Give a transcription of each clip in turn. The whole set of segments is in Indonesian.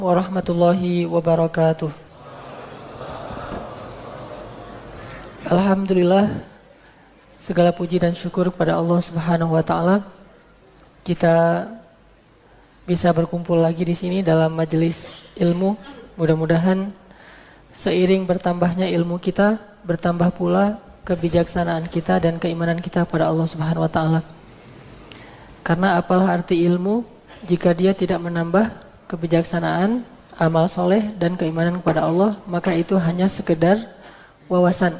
Warahmatullahi wabarakatuh. Alhamdulillah, segala puji dan syukur kepada Allah Subhanahu wa taala. Kita bisa berkumpul lagi di sini dalam majelis ilmu. Mudah-mudahan seiring bertambahnya ilmu kita, bertambah pula kebijaksanaan kita dan keimanan kita pada Allah Subhanahu wa taala. Karena apalah arti ilmu jika dia tidak menambah kebijaksanaan, amal soleh dan keimanan kepada Allah, maka itu hanya sekedar wawasan.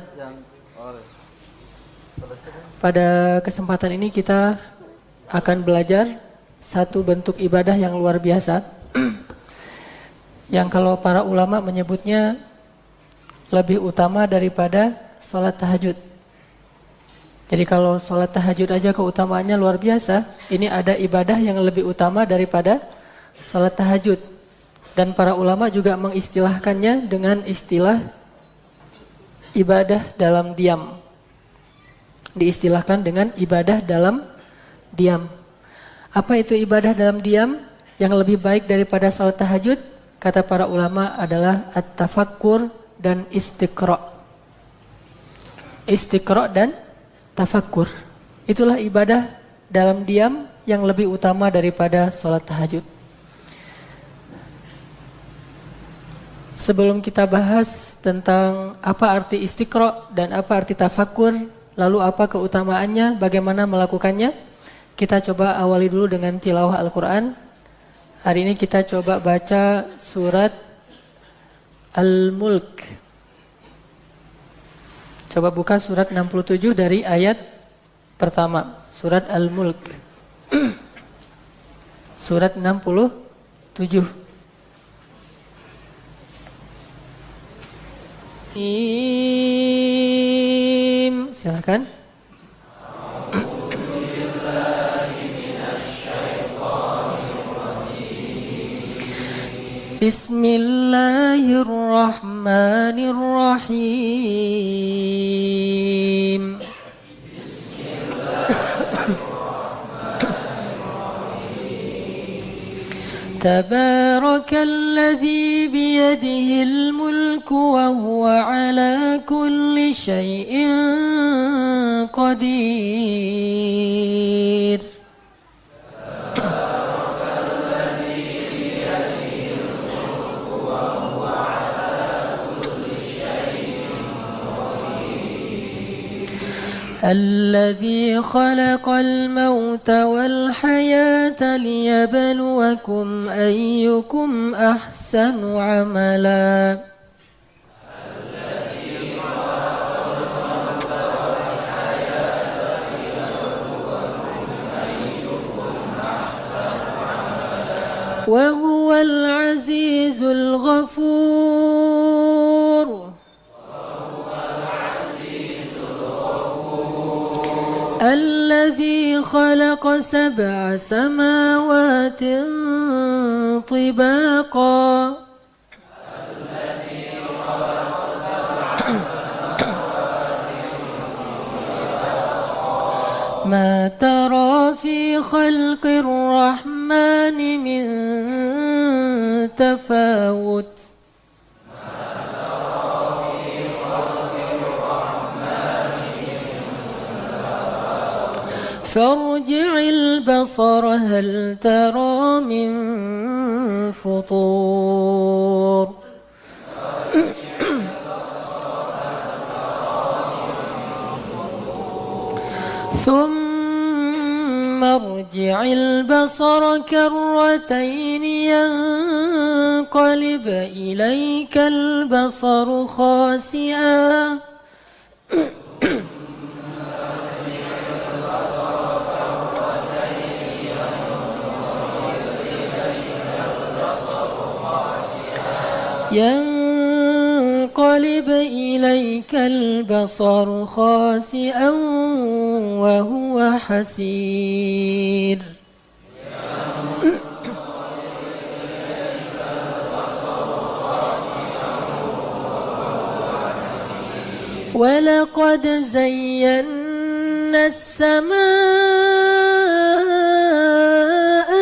Pada kesempatan ini kita akan belajar satu bentuk ibadah yang luar biasa yang kalau para ulama menyebutnya lebih utama daripada sholat tahajud. Jadi kalau sholat tahajud aja keutamaannya luar biasa, ini ada ibadah yang lebih utama daripada sholat tahajud. Dan para ulama juga mengistilahkannya dengan istilah ibadah dalam diam. Diistilahkan dengan ibadah dalam diam. Apa itu ibadah dalam diam yang lebih baik daripada sholat tahajud? Kata para ulama adalah at-tafakkur dan istiqra'. Istiqra' dan tafakkur. Itulah ibadah dalam diam yang lebih utama daripada sholat tahajud. Sebelum kita bahas tentang apa arti istiqra' dan apa arti tafakkur, lalu apa keutamaannya, bagaimana melakukannya, kita coba awali dulu dengan tilawah Al-Quran. Hari ini kita coba baca surat Al-Mulk. Coba buka surat 67 dari ayat pertama. Surat Al-Mulk. Surat 67. Silakan. Bismillahirrahmanirrahim. Tabarakalladzi biyadihil mulku wa huwa ala kulli syai'in qadir. الذي خلق الموت والحياة ليبلوكم أيكم أحسن عملا وهو العزيز الغفور الذي خلق 7 سماوات طباقا ما ترى في خلق الرحمن من تفاوت فارجع البصر هل ترى من فطور ثم ارجع البصر كرتين ينقلب إليك البصر خاسئا ينقلب إليك البصر خاسئا وهو حسير ولقد زينا السماء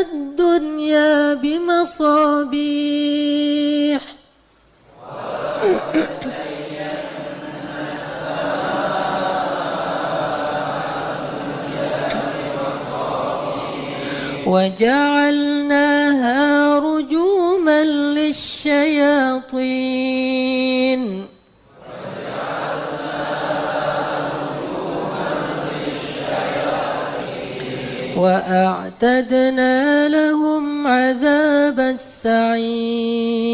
الدنيا بمصابيح وجعلناها رجوما للشياطين وأعتدنا لهم عذاب السعير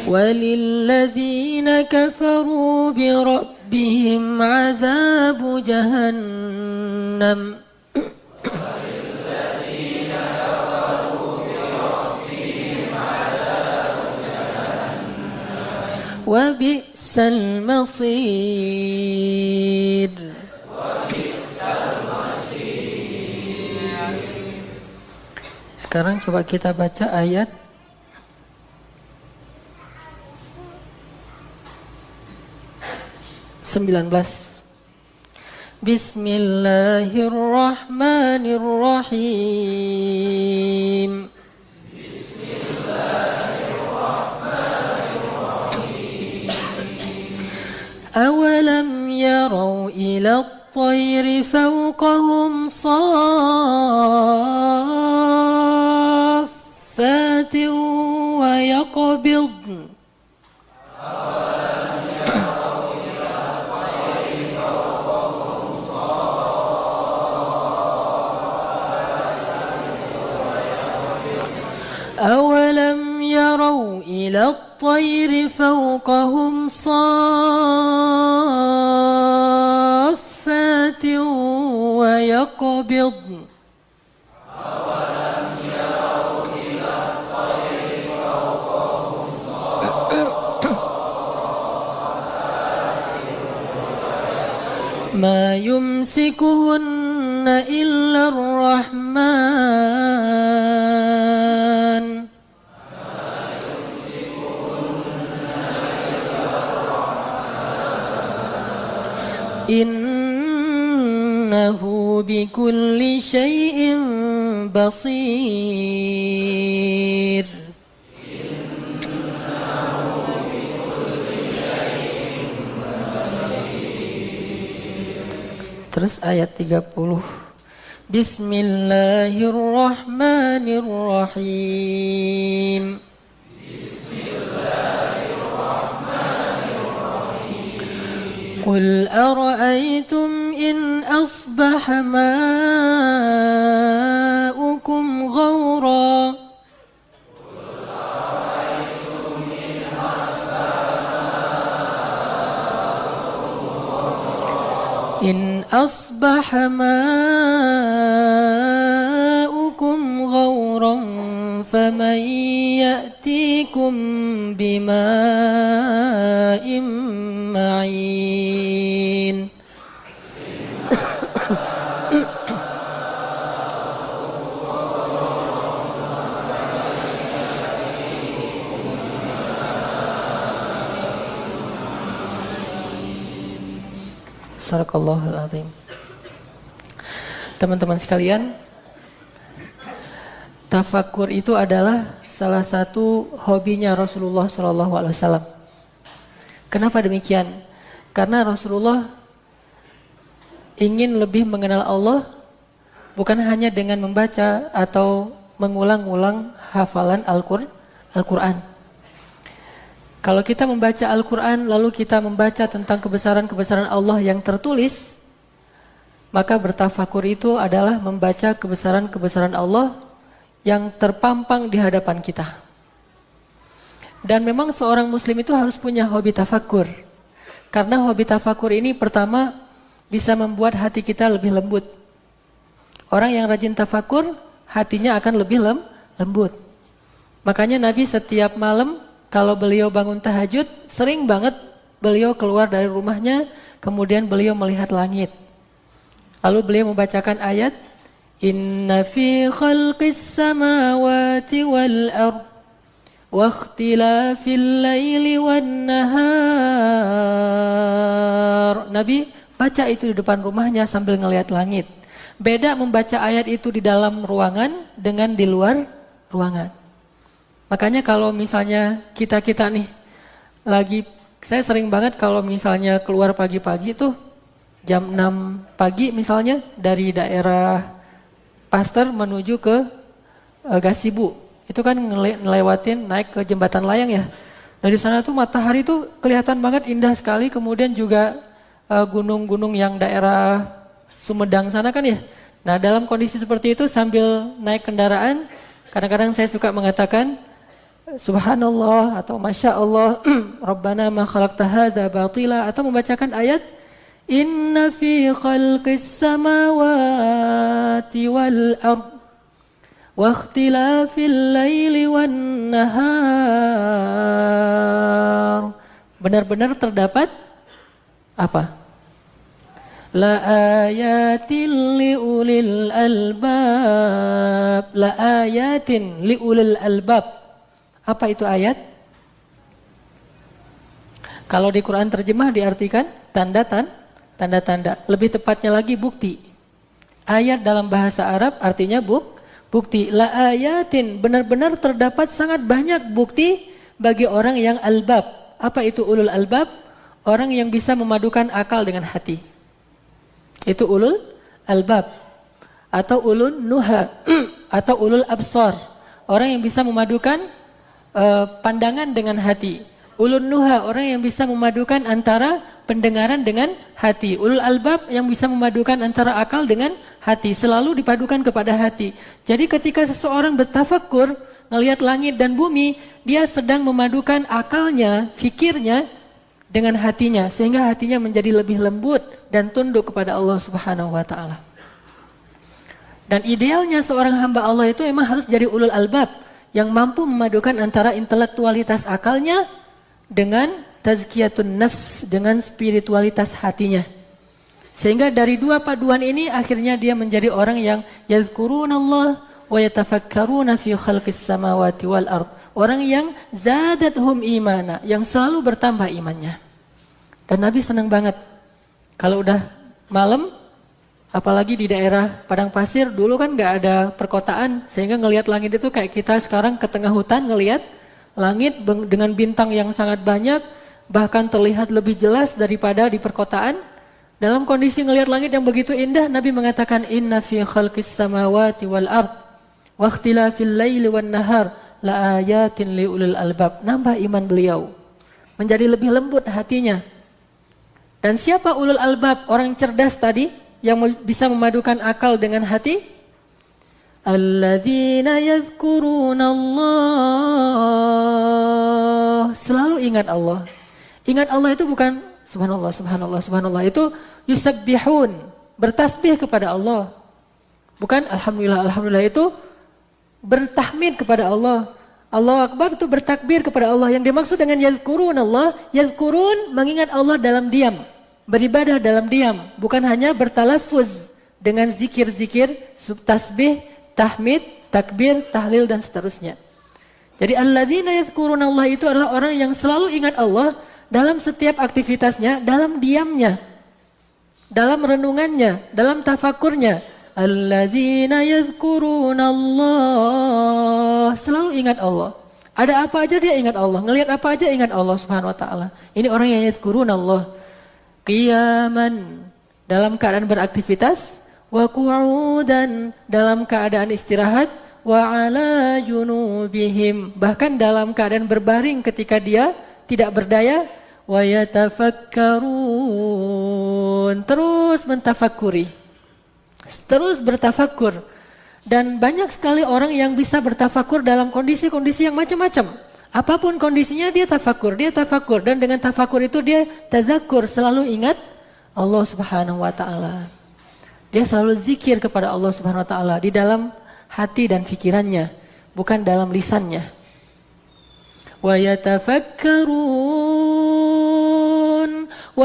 وللذين كفروا بربهم عذاب جهنم وبئس المصير. Sekarang coba kita baca ayat 19. Bismillahirrahmanirrahim. أولم يروا إلى الطير فوقهم صافات ويقبضن أولم يروا إلى الطير فوقهم صافات ويقبضن ما يمسكهن إلا الرحمن إنه بكل شيء بصير. Terus ayat 30. Bismillahirrahmanirrahim. قل أرأيتم إن أصبح ماؤكم غورا إن أصبح ماؤكم غورا فمن يأتيكم بماء معين. Sadaqallahul azim. Teman-teman sekalian, tafakur itu adalah salah satu hobinya Rasulullah SAW. Kenapa demikian? Karena Rasulullah ingin lebih mengenal Allah bukan hanya dengan membaca atau mengulang-ulang hafalan Al-Quran. Kalau kita membaca Al-Quran lalu kita membaca tentang kebesaran-kebesaran Allah yang tertulis, maka bertafakur itu adalah membaca kebesaran-kebesaran Allah yang terpampang di hadapan kita. Dan memang seorang muslim itu harus punya hobi tafakur. Karena hobi tafakur ini pertama bisa membuat hati kita lebih lembut. Orang yang rajin tafakur, hatinya akan lebih lembut. Makanya Nabi setiap malam kalau beliau bangun tahajud, sering banget beliau keluar dari rumahnya, kemudian beliau melihat langit. Lalu beliau membacakan ayat, Inna fi khalqis samawati wal ard wa ikhtilafil laili wan nahar. Nabi baca itu di depan rumahnya sambil ngelihat langit. Beda membaca ayat itu di dalam ruangan dengan di luar ruangan. Makanya kalau misalnya kita nih lagi, saya sering banget kalau misalnya keluar pagi-pagi tuh jam 6 pagi misalnya dari daerah Pasteur menuju ke Gasibu. Itu kan ngelewatin naik ke jembatan layang ya. Dari sana tuh matahari tuh kelihatan banget indah sekali. Kemudian juga gunung-gunung yang daerah Sumedang sana kan ya. Nah dalam kondisi seperti itu sambil naik kendaraan, kadang-kadang saya suka mengatakan Subhanallah atau Masya Allah, Rabbana ma khalaqta hadza batila, atau membacakan ayat Inna fi khalqis samawati wal ard wa ikhtilafil laili wan nahar. Benar-benar terdapat apa? La ayatin liulil albab. La ayatin liulil albab. Apa itu ayat? Kalau di Quran terjemah diartikan tanda-tanda. Lebih tepatnya lagi bukti. Ayat dalam bahasa Arab artinya bukti. La ayatin, benar-benar terdapat sangat banyak bukti bagi orang yang albab. Apa itu ulul albab? Orang yang bisa memadukan akal dengan hati. Itu ulul albab. Atau ulul nuha. Atau ulul absar. Orang yang bisa memadukan pandangan dengan hati. Ulul nuha, orang yang bisa memadukan antara pendengaran dengan hati. Ulul albab yang bisa memadukan antara akal dengan hati. Selalu dipadukan kepada hati. Jadi ketika seseorang bertafakur, ngelihat langit dan bumi, dia sedang memadukan akalnya, fikirnya dengan hatinya. Sehingga hatinya menjadi lebih lembut dan tunduk kepada Allah Subhanahu wa ta'ala. Dan idealnya seorang hamba Allah itu memang harus jadi ulul albab, yang mampu memadukan antara intelektualitas akalnya dengan tazkiyatun nafs, dengan spiritualitas hatinya. Sehingga dari dua paduan ini akhirnya dia menjadi orang yang yazkurunallah wa yatafakkaruna fi khalqis samawati wal ard. Orang yang zadathum imana, yang selalu bertambah imannya. Dan Nabi senang banget kalau udah malam, apalagi di daerah padang pasir, dulu kan nggak ada perkotaan, sehingga ngelihat langit itu kayak kita sekarang ke tengah hutan ngelihat langit dengan bintang yang sangat banyak, bahkan terlihat lebih jelas daripada di perkotaan. Dalam kondisi ngelihat langit yang begitu indah, Nabi mengatakan Inna fi khalqis samawati wal ard wa ikhtilafil laili wan nahar la ayatin liulil albab. Nambah iman beliau, menjadi lebih lembut hatinya. Dan siapa ulul albab, orang cerdas tadi yang bisa memadukan akal dengan hati? Alladzina yadhkuruna Allah. Selalu ingat Allah. Ingat Allah itu bukan subhanallah, subhanallah, subhanallah. Itu yusabbihun, bertasbih kepada Allah. Bukan alhamdulillah, alhamdulillah. Itu bertahmid kepada Allah. Allahu Akbar itu bertakbir kepada Allah. Yang dimaksud dengan yadhkurun Allah, yadhkurun mengingat Allah dalam diam. Beribadah dalam diam, bukan hanya bertalafuz dengan zikir-zikir, tasbih, tahmid, takbir, tahlil dan seterusnya. Jadi alladzina yadhkurunallaha itu adalah orang yang selalu ingat Allah dalam setiap aktivitasnya, dalam diamnya, dalam renungannya, dalam tafakurnya. Alladzina yadhkurunallah, selalu ingat Allah. Ada apa aja dia ingat Allah, ngelihat apa aja ingat Allah Subhanahu wa taala. Ini orang yang yadhkurunallah. Qiyaman, dalam keadaan beraktivitas, wa qu'udan, dalam keadaan istirahat, wa ala junubihim, bahkan dalam keadaan berbaring ketika dia tidak berdaya, wa yatafakkarun, terus mentafakuri, terus bertafakur. Dan banyak sekali orang yang bisa bertafakur dalam kondisi-kondisi yang macam-macam. Apapun kondisinya dia tafakur. Dan dengan tafakur itu dia tazakur, selalu ingat Allah Subhanahu wa ta'ala. Dia selalu zikir kepada Allah Subhanahu wa ta'ala di dalam hati dan fikirannya, bukan dalam lisannya. Wa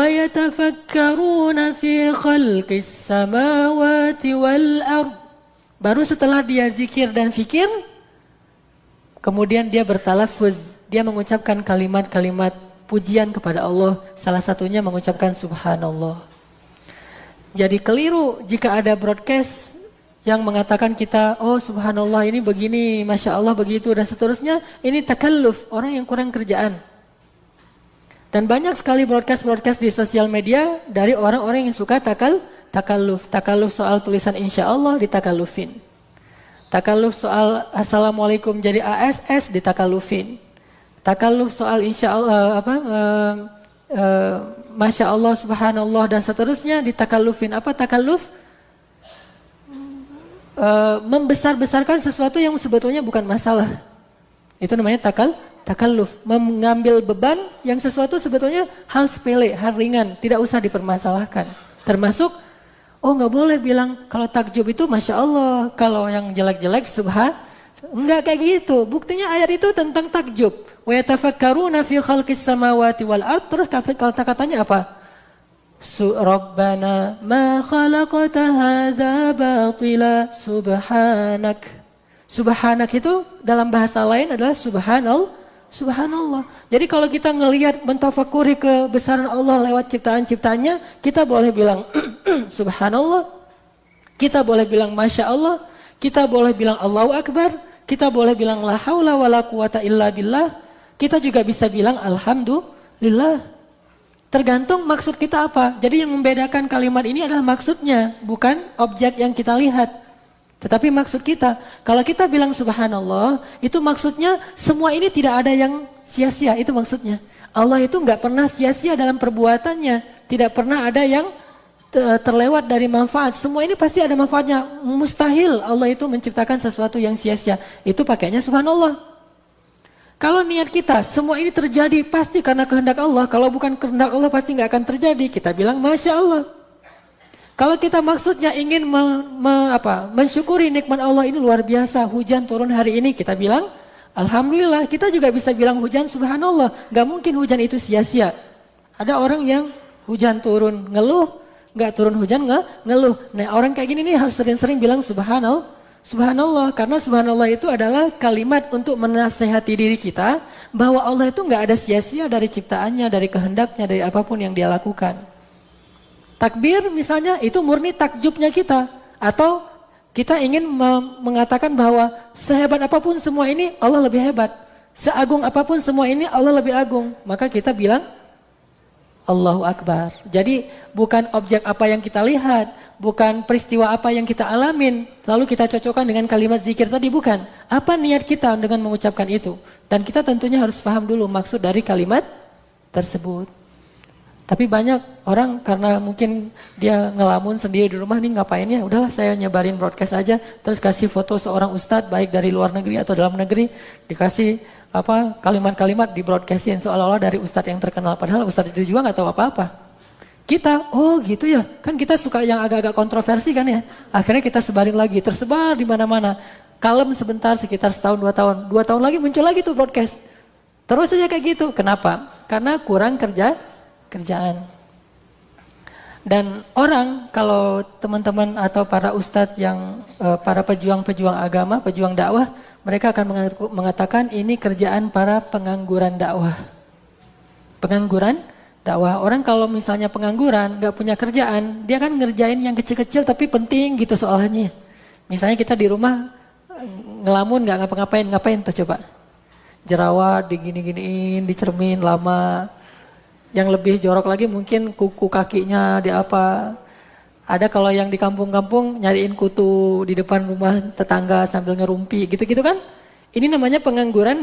yatafakkaruna fi khalqis samawati wal ard. Baru setelah dia zikir dan fikir, kemudian dia bertalafuz, dia mengucapkan kalimat-kalimat pujian kepada Allah. Salah satunya mengucapkan subhanallah. Jadi keliru jika ada broadcast yang mengatakan kita, oh subhanallah ini begini, masya Allah begitu dan seterusnya. Ini takalluf, orang yang kurang kerjaan. Dan banyak sekali broadcast di sosial media dari orang-orang yang suka takalluf. Takalluf soal tulisan insya Allah ditakallufin. Takalluf soal assalamualaikum jadi ASS ditakallufin. Takalluf soal insya Allah masya Allah subhanallah dan seterusnya ditakallufin. Apa takalluf? Membesar-besarkan sesuatu yang sebetulnya bukan masalah. Itu namanya takalluf, mengambil beban yang sesuatu sebetulnya hal sepele, hal ringan, tidak usah dipermasalahkan. Termasuk, oh nggak boleh bilang kalau takjub itu masya Allah, kalau yang jelek-jelek enggak kayak gitu. Buktinya ayat itu tentang takjub. Wa yatafakkaruna fi khalqis samawati wal ard. Terus kata-katanya apa? Rabbana ma khalaqta hadza batila subhanak. Subhanak itu dalam bahasa lain adalah subhanallah. Jadi kalau kita ngelihat mentafakuri kebesaran Allah lewat ciptaan-ciptaannya, kita boleh bilang subhanallah. Kita boleh bilang masya Allah. Kita boleh bilang Allahu Akbar. Kita boleh bilang la haula wala quwata illa billah. Kita juga bisa bilang alhamdulillah. Tergantung maksud kita apa. Jadi yang membedakan kalimat ini adalah maksudnya, bukan objek yang kita lihat. Tetapi maksud kita, kalau kita bilang subhanallah, itu maksudnya semua ini tidak ada yang sia-sia, itu maksudnya. Allah itu nggak pernah sia-sia dalam perbuatannya, tidak pernah ada yang terlewat dari manfaat. Semua ini pasti ada manfaatnya. Mustahil Allah itu menciptakan sesuatu yang sia-sia. Itu pakainya subhanallah. Kalau niat kita, semua ini terjadi pasti karena kehendak Allah. Kalau bukan kehendak Allah pasti nggak akan terjadi. Kita bilang masya Allah. Kalau kita maksudnya ingin mensyukuri nikmat Allah ini luar biasa, hujan turun hari ini, kita bilang alhamdulillah. Kita juga bisa bilang hujan subhanallah. Gak mungkin hujan itu sia-sia. Ada orang yang hujan turun ngeluh, gak turun hujan ngeluh. Nah orang kayak gini nih harus sering-sering bilang subhanallah. Karena subhanallah itu adalah kalimat untuk menasehati diri kita bahwa Allah itu gak ada sia-sia dari ciptaannya, dari kehendaknya, dari apapun yang dia lakukan. Takbir misalnya itu murni takjubnya kita. Atau kita ingin mengatakan bahwa sehebat apapun semua ini Allah lebih hebat. Seagung apapun semua ini Allah lebih agung. Maka kita bilang Allahu Akbar. Jadi bukan objek apa yang kita lihat. Bukan peristiwa apa yang kita alamin. Lalu kita cocokkan dengan kalimat zikir tadi, bukan. Apa niat kita dengan mengucapkan itu. Dan kita tentunya harus paham dulu maksud dari kalimat tersebut. Tapi banyak orang karena mungkin dia ngelamun sendiri di rumah nih ngapain ya, udahlah saya nyebarin broadcast aja, terus kasih foto seorang ustadz baik dari luar negeri atau dalam negeri, dikasih kalimat-kalimat di broadcastin seolah-olah dari ustadz yang terkenal, padahal ustadz itu juga nggak tahu apa-apa. Kita, oh gitu ya, kan kita suka yang agak-agak kontroversi kan ya, akhirnya kita sebarin lagi, tersebar di mana-mana, kalem sebentar sekitar setahun 2 tahun lagi muncul lagi tuh broadcast, terus aja kayak gitu. Kenapa? Karena kurang kerjaan. Dan orang, kalau teman-teman atau para ustadz yang para pejuang-pejuang agama, pejuang dakwah, mereka akan mengatakan ini kerjaan para pengangguran dakwah. Pengangguran dakwah. Orang kalau misalnya pengangguran, gak punya kerjaan, dia kan ngerjain yang kecil-kecil tapi penting gitu soalnya. Misalnya kita di rumah ngelamun gak ngapa-ngapain, ngapain tuh coba? Jerawat digini-giniin, dicermin lama. Yang lebih jorok lagi mungkin kuku kakinya di apa. Ada kalau yang di kampung-kampung nyariin kutu di depan rumah tetangga sambil ngerumpi gitu-gitu kan. Ini namanya pengangguran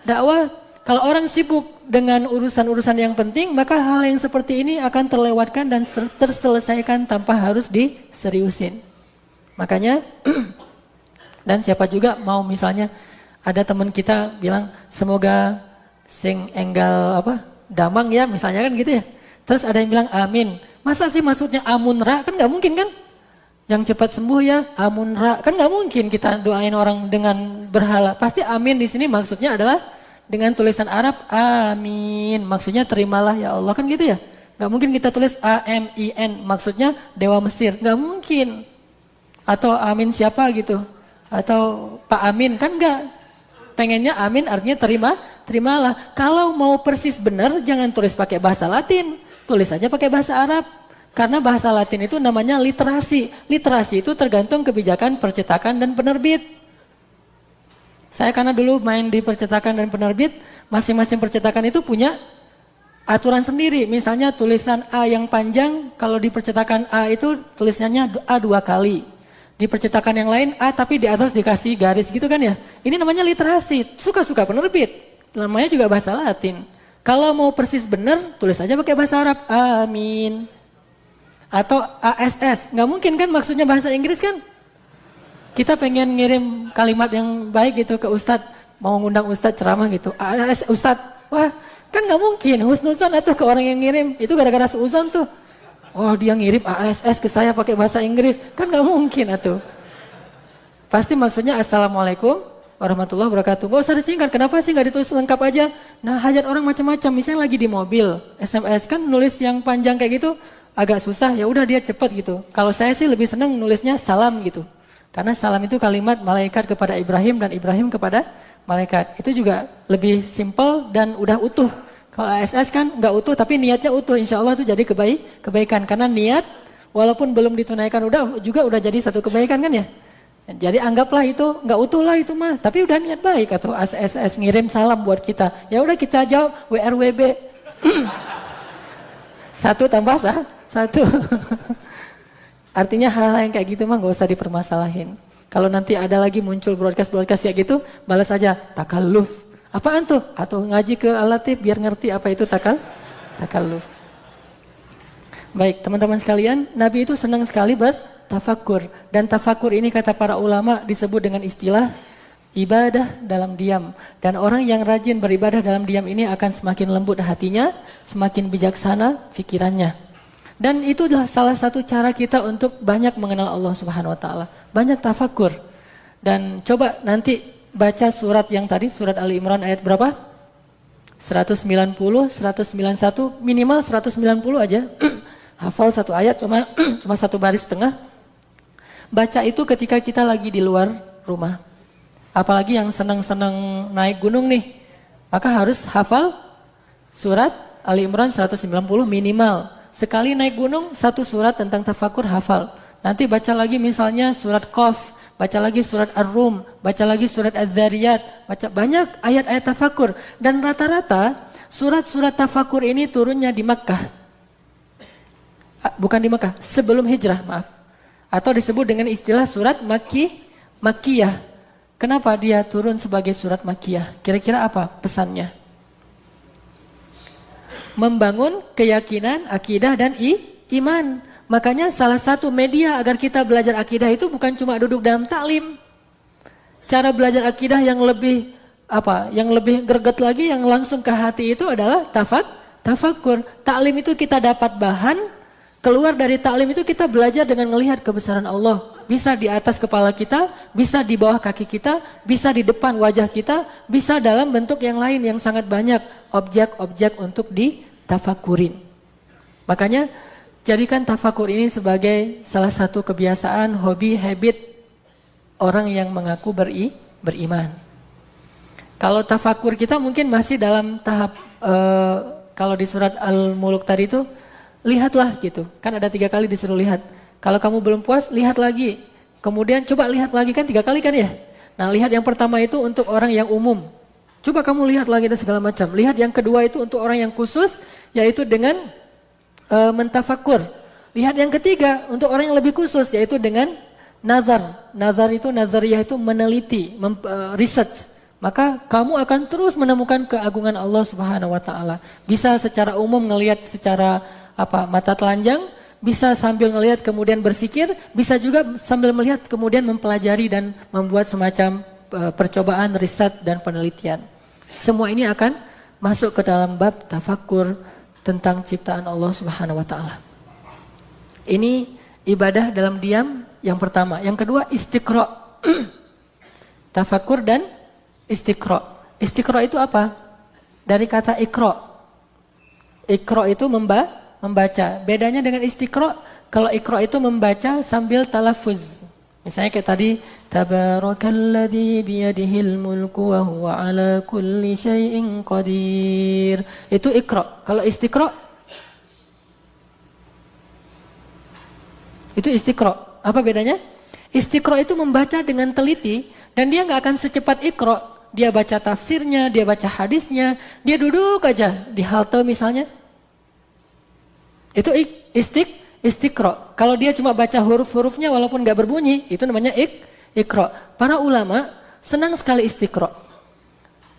dakwah. Kalau orang sibuk dengan urusan-urusan yang penting, maka hal yang seperti ini akan terlewatkan dan terselesaikan tanpa harus diseriusin. Makanya, dan siapa juga mau misalnya ada teman kita bilang semoga sing enggal damang ya misalnya kan gitu ya. Terus ada yang bilang amin. Masa sih maksudnya amunra? Kan gak mungkin kan. Yang cepat sembuh ya amunra. Kan gak mungkin kita doain orang dengan berhala. Pasti amin di sini maksudnya adalah dengan tulisan Arab amin. Maksudnya terimalah ya Allah kan gitu ya. Gak mungkin kita tulis A-M-I-N. Maksudnya Dewa Mesir. Gak mungkin. Atau amin siapa gitu. Atau Pak Amin kan gak. Pengennya amin artinya terimalah. Kalau mau persis benar jangan tulis pakai bahasa Latin, tulis aja pakai bahasa Arab. Karena bahasa Latin itu namanya literasi. Literasi itu tergantung kebijakan percetakan dan penerbit. Saya karena dulu main di percetakan dan penerbit, masing-masing percetakan itu punya aturan sendiri. Misalnya tulisan A yang panjang, kalau di percetakan A itu tulisannya A 2 kali. Di percetakan yang lain A tapi di atas dikasih garis gitu kan ya. Ini namanya literasi, suka-suka penerbit. Namanya juga bahasa Latin. Kalau mau persis benar, tulis aja pakai bahasa Arab. Amin. Atau ASS, nggak mungkin kan maksudnya bahasa Inggris kan? Kita pengen ngirim kalimat yang baik gitu ke Ustadz, mau ngundang Ustadz ceramah gitu. ASS Ustadz, wah kan nggak mungkin. Husnuzon atau ke orang yang ngirim, itu gara-gara seuzon tuh. Oh dia ngirim ASS ke saya pakai bahasa Inggris, kan nggak mungkin atuh. Pasti maksudnya Assalamualaikum warahmatullahi wabarakatuh. Gak usah disingkat, kenapa sih nggak ditulis lengkap aja? Nah hajat orang macam-macam, misalnya lagi di mobil, SMS kan nulis yang panjang kayak gitu. Agak susah, ya udah dia cepet gitu. Kalau saya sih lebih senang nulisnya salam gitu. Karena salam itu kalimat malaikat kepada Ibrahim dan Ibrahim kepada malaikat. Itu juga lebih simple dan udah utuh. Kalau ASS kan nggak utuh tapi niatnya utuh. Insya Allah itu jadi kebaikan. Karena niat walaupun belum ditunaikan udah jadi satu kebaikan kan ya. Jadi anggaplah itu nggak utuh lah itu mah. Tapi udah niat baik atau ASS ngirim salam buat kita. Ya udah kita jawab WRWB. 1+1. Artinya hal-hal yang kayak gitu mah gak usah dipermasalahin. Kalau nanti ada lagi muncul broadcast kayak gitu, balas aja takalluf. Apaan tuh? Atau ngaji ke Al-Latif biar ngerti apa itu takalluf. Baik, teman-teman sekalian, Nabi itu senang sekali bertafakur. Dan tafakur ini kata para ulama disebut dengan istilah ibadah dalam diam. Dan orang yang rajin beribadah dalam diam ini akan semakin lembut hatinya, semakin bijaksana pikirannya. Dan itu adalah salah satu cara kita untuk banyak mengenal Allah Subhanahu wa taala. Banyak tafakur. Dan coba nanti baca surat yang tadi, surat Ali Imran ayat berapa? 190, 191, minimal 190 aja. Hafal satu ayat cuma satu baris setengah. Baca itu ketika kita lagi di luar rumah. Apalagi yang senang-senang naik gunung nih. Maka harus hafal surat Ali Imran 190 minimal. Sekali naik gunung, satu surat tentang tafakur hafal. Nanti baca lagi misalnya surat Qaf, baca lagi surat Ar-Rum, baca lagi surat Az-Zariyat, baca banyak ayat-ayat tafakur. Dan rata-rata surat-surat tafakur ini turunnya di Makkah. Bukan di Makkah, sebelum hijrah, maaf. Atau disebut dengan istilah surat Makkiyah. Kenapa dia turun sebagai surat Makkiyah? Kira-kira apa pesannya? Membangun keyakinan, akidah dan iman. Makanya salah satu media agar kita belajar akidah itu bukan cuma duduk dalam taklim. Cara belajar akidah yang lebih greget lagi, yang langsung ke hati itu adalah tafakur. Taklim itu kita dapat bahan, keluar dari taklim itu kita belajar dengan melihat kebesaran Allah. Bisa di atas kepala kita, bisa di bawah kaki kita, bisa di depan wajah kita, bisa dalam bentuk yang lain yang sangat banyak. Objek-objek untuk ditafakurin. Makanya jadikan tafakur ini sebagai salah satu kebiasaan, hobi, habit orang yang mengaku beriman. Kalau tafakur kita mungkin masih dalam tahap, kalau di surat Al-Muluk tadi itu, lihatlah gitu. Kan ada 3 kali disuruh lihat. Kalau kamu belum puas, lihat lagi. Kemudian coba lihat lagi, kan 3 kali kan ya. Nah lihat yang pertama itu untuk orang yang umum. Coba kamu lihat lagi dan segala macam. Lihat yang kedua itu untuk orang yang khusus, yaitu dengan mentafakur. Lihat yang ketiga untuk orang yang lebih khusus, yaitu dengan nazar. Nazar itu, nazariyah itu meneliti, research. Maka kamu akan terus menemukan keagungan Allah Subhanahu wa taala. Bisa secara umum ngelihat secara mata telanjang, bisa sambil ngelihat kemudian berpikir, bisa juga sambil melihat kemudian mempelajari dan membuat semacam percobaan, riset dan penelitian. Semua ini akan masuk ke dalam bab tafakur tentang ciptaan Allah Subhanahu wa taala. Ini ibadah dalam diam yang pertama. Yang kedua istiqra. Tafakur dan istiqra. Istiqra itu apa? Dari kata iqra. Iqra itu membaca. Bedanya dengan istiqra, kalau iqra itu membaca sambil talaffuz. Misalnya kayak tadi, Tabarakalladzi biyadihil mulku wa huwa ala kulli syai'in qadir. Itu iqra. Kalau istiqra, Itu istiqra. Apa bedanya? Istiqra itu membaca dengan teliti dan dia nggak akan secepat iqra. Dia baca tafsirnya, dia baca hadisnya, dia duduk aja di halte misalnya. Itu istiqra. Kalau dia cuma baca huruf-hurufnya walaupun nggak berbunyi, itu namanya iqra. Para ulama senang sekali istiqra.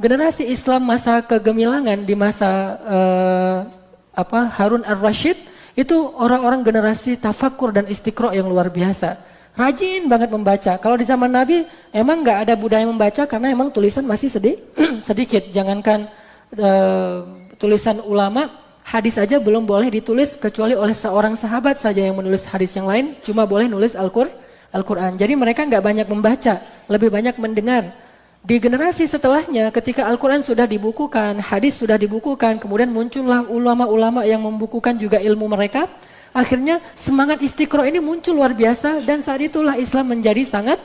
Generasi Islam masa kegemilangan di masa Harun ar-Rasyid itu orang-orang generasi tafakur dan istiqra yang luar biasa. Rajin banget membaca. Kalau di zaman Nabi emang nggak ada budaya membaca karena emang tulisan masih sedikit. Jangankan tulisan ulama, hadis aja belum boleh ditulis kecuali oleh seorang sahabat saja yang menulis hadis yang lain. Cuma boleh nulis Al-Quran. Jadi mereka nggak banyak membaca, lebih banyak mendengar. Di generasi setelahnya ketika Al-Quran sudah dibukukan, hadis sudah dibukukan, kemudian muncullah ulama-ulama yang membukukan juga ilmu mereka. Akhirnya semangat istiqra ini muncul luar biasa dan saat itulah Islam menjadi sangat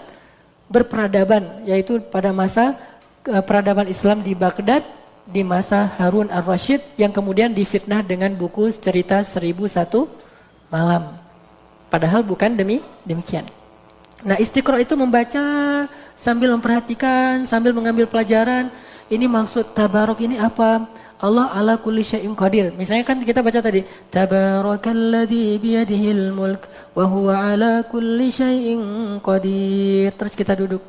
berperadaban, yaitu pada masa peradaban Islam di Baghdad di masa Harun ar-Rasyid yang kemudian difitnah dengan buku cerita 1001 malam. Padahal bukan demikian. Nah, istiqra itu membaca sambil memperhatikan, sambil mengambil pelajaran. Ini maksud tabarok ini apa? Allah ala kulli syai'in qadir. Misalnya kan kita baca tadi, tabarakalladzi biyadihil mulk wa huwa ala kulli syai'in qadir. Terus kita duduk,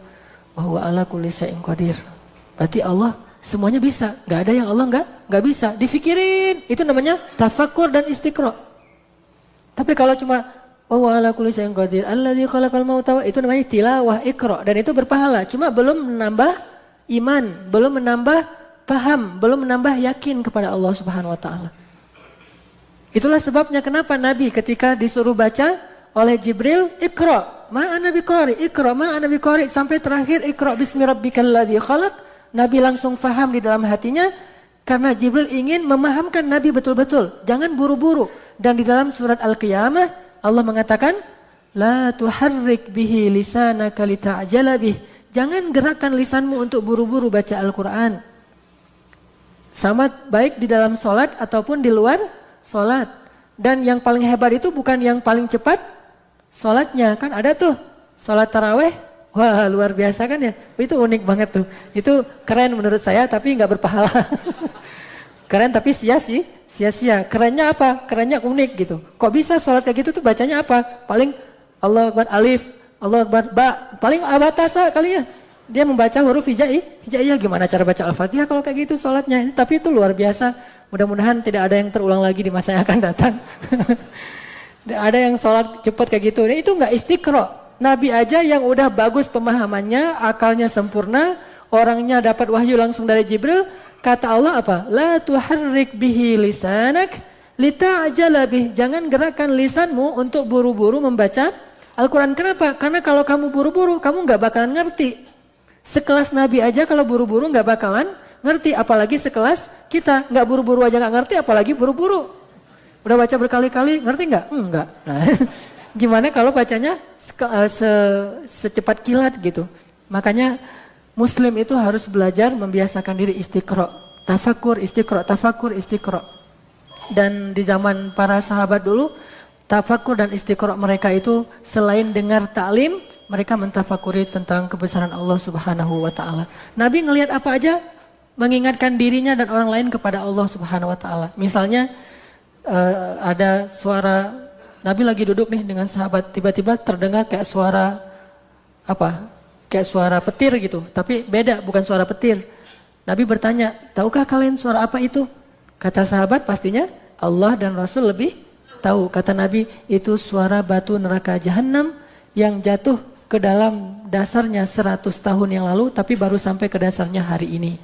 wa huwa ala kulli syai'in qadir. Berarti Allah semuanya bisa. Enggak ada yang Allah enggak bisa. Difikirin. Itu namanya tafakkur dan istiqra. Tapi kalau cuma wa huwa ala kulli syai'in qadir, alladzi khalaqal mauta, itu namanya tilawah, iqra, dan itu berpahala. Cuma belum menambah iman, belum menambah paham, belum menambah yakin kepada Allah Subhanahu wa taala. Itulah sebabnya kenapa Nabi ketika disuruh baca oleh Jibril, Iqra, ma ana biqari, Iqra, ma ana biqari, sampai terakhir Iqra bismi rabbikal ladzi khalaq, Nabi langsung faham di dalam hatinya karena Jibril ingin memahamkan Nabi betul-betul, jangan buru-buru. Dan di dalam surat Al-Qiyamah Allah mengatakan, la tuharrik bihi lisanaka lita'jala bih. Jangan gerakkan lisanmu untuk buru-buru baca Al-Qur'an. Sama baik di dalam sholat ataupun di luar sholat. Dan yang paling hebat itu bukan yang paling cepat sholatnya. Kan ada tuh sholat taraweh. Wah, luar biasa kan ya. Itu unik banget tuh. Itu keren menurut saya tapi nggak berpahala. Keren tapi sia-sia. Kerennya apa? Kerennya unik gitu. Kok bisa sholat kayak gitu tuh bacanya apa? Paling Allah Akbar alif, Allah Akbar ba. Paling abatasa kali ya. Dia membaca huruf hijaiyah, gimana cara baca Al-Fatihah kalau kayak gitu sholatnya. Tapi itu luar biasa. Mudah-mudahan tidak ada yang terulang lagi di masa yang akan datang. Ada yang sholat cepat kayak gitu. Nah, itu nggak istiqra. Nabi aja yang udah bagus pemahamannya, akalnya sempurna, orangnya dapat wahyu langsung dari Jibril. Kata Allah apa? La tuharrik bihi lisanak lita'jala bih. Jangan gerakkan lisanmu untuk buru-buru membaca Al-Quran. Kenapa? Karena kalau kamu buru-buru, kamu nggak bakalan ngerti. Sekelas Nabi aja kalau buru-buru nggak bakalan ngerti, apalagi sekelas kita nggak buru-buru aja nggak ngerti, apalagi buru-buru. Udah baca berkali-kali, ngerti nggak? Enggak. Nah, gimana kalau bacanya secepat kilat gitu? Makanya Muslim itu harus belajar membiasakan diri istiqra, tafakur, istiqra. Dan di zaman para sahabat dulu, tafakur dan istiqra mereka itu selain dengar ta'lim, mereka mentafakuri tentang kebesaran Allah Subhanahu wa taala. Nabi ngelihat apa aja mengingatkan dirinya dan orang lain kepada Allah Subhanahu wa taala. Misalnya ada suara Nabi lagi duduk nih dengan sahabat, tiba-tiba terdengar kayak suara apa? Kayak suara petir gitu, tapi beda, bukan suara petir. Nabi bertanya, "Tahukah kalian suara apa itu?" Kata sahabat, "Pastinya Allah dan Rasul lebih tahu." Kata Nabi, "Itu suara batu neraka Jahannam yang jatuh ke dalam dasarnya 100 tahun yang lalu, tapi baru sampai ke dasarnya hari ini."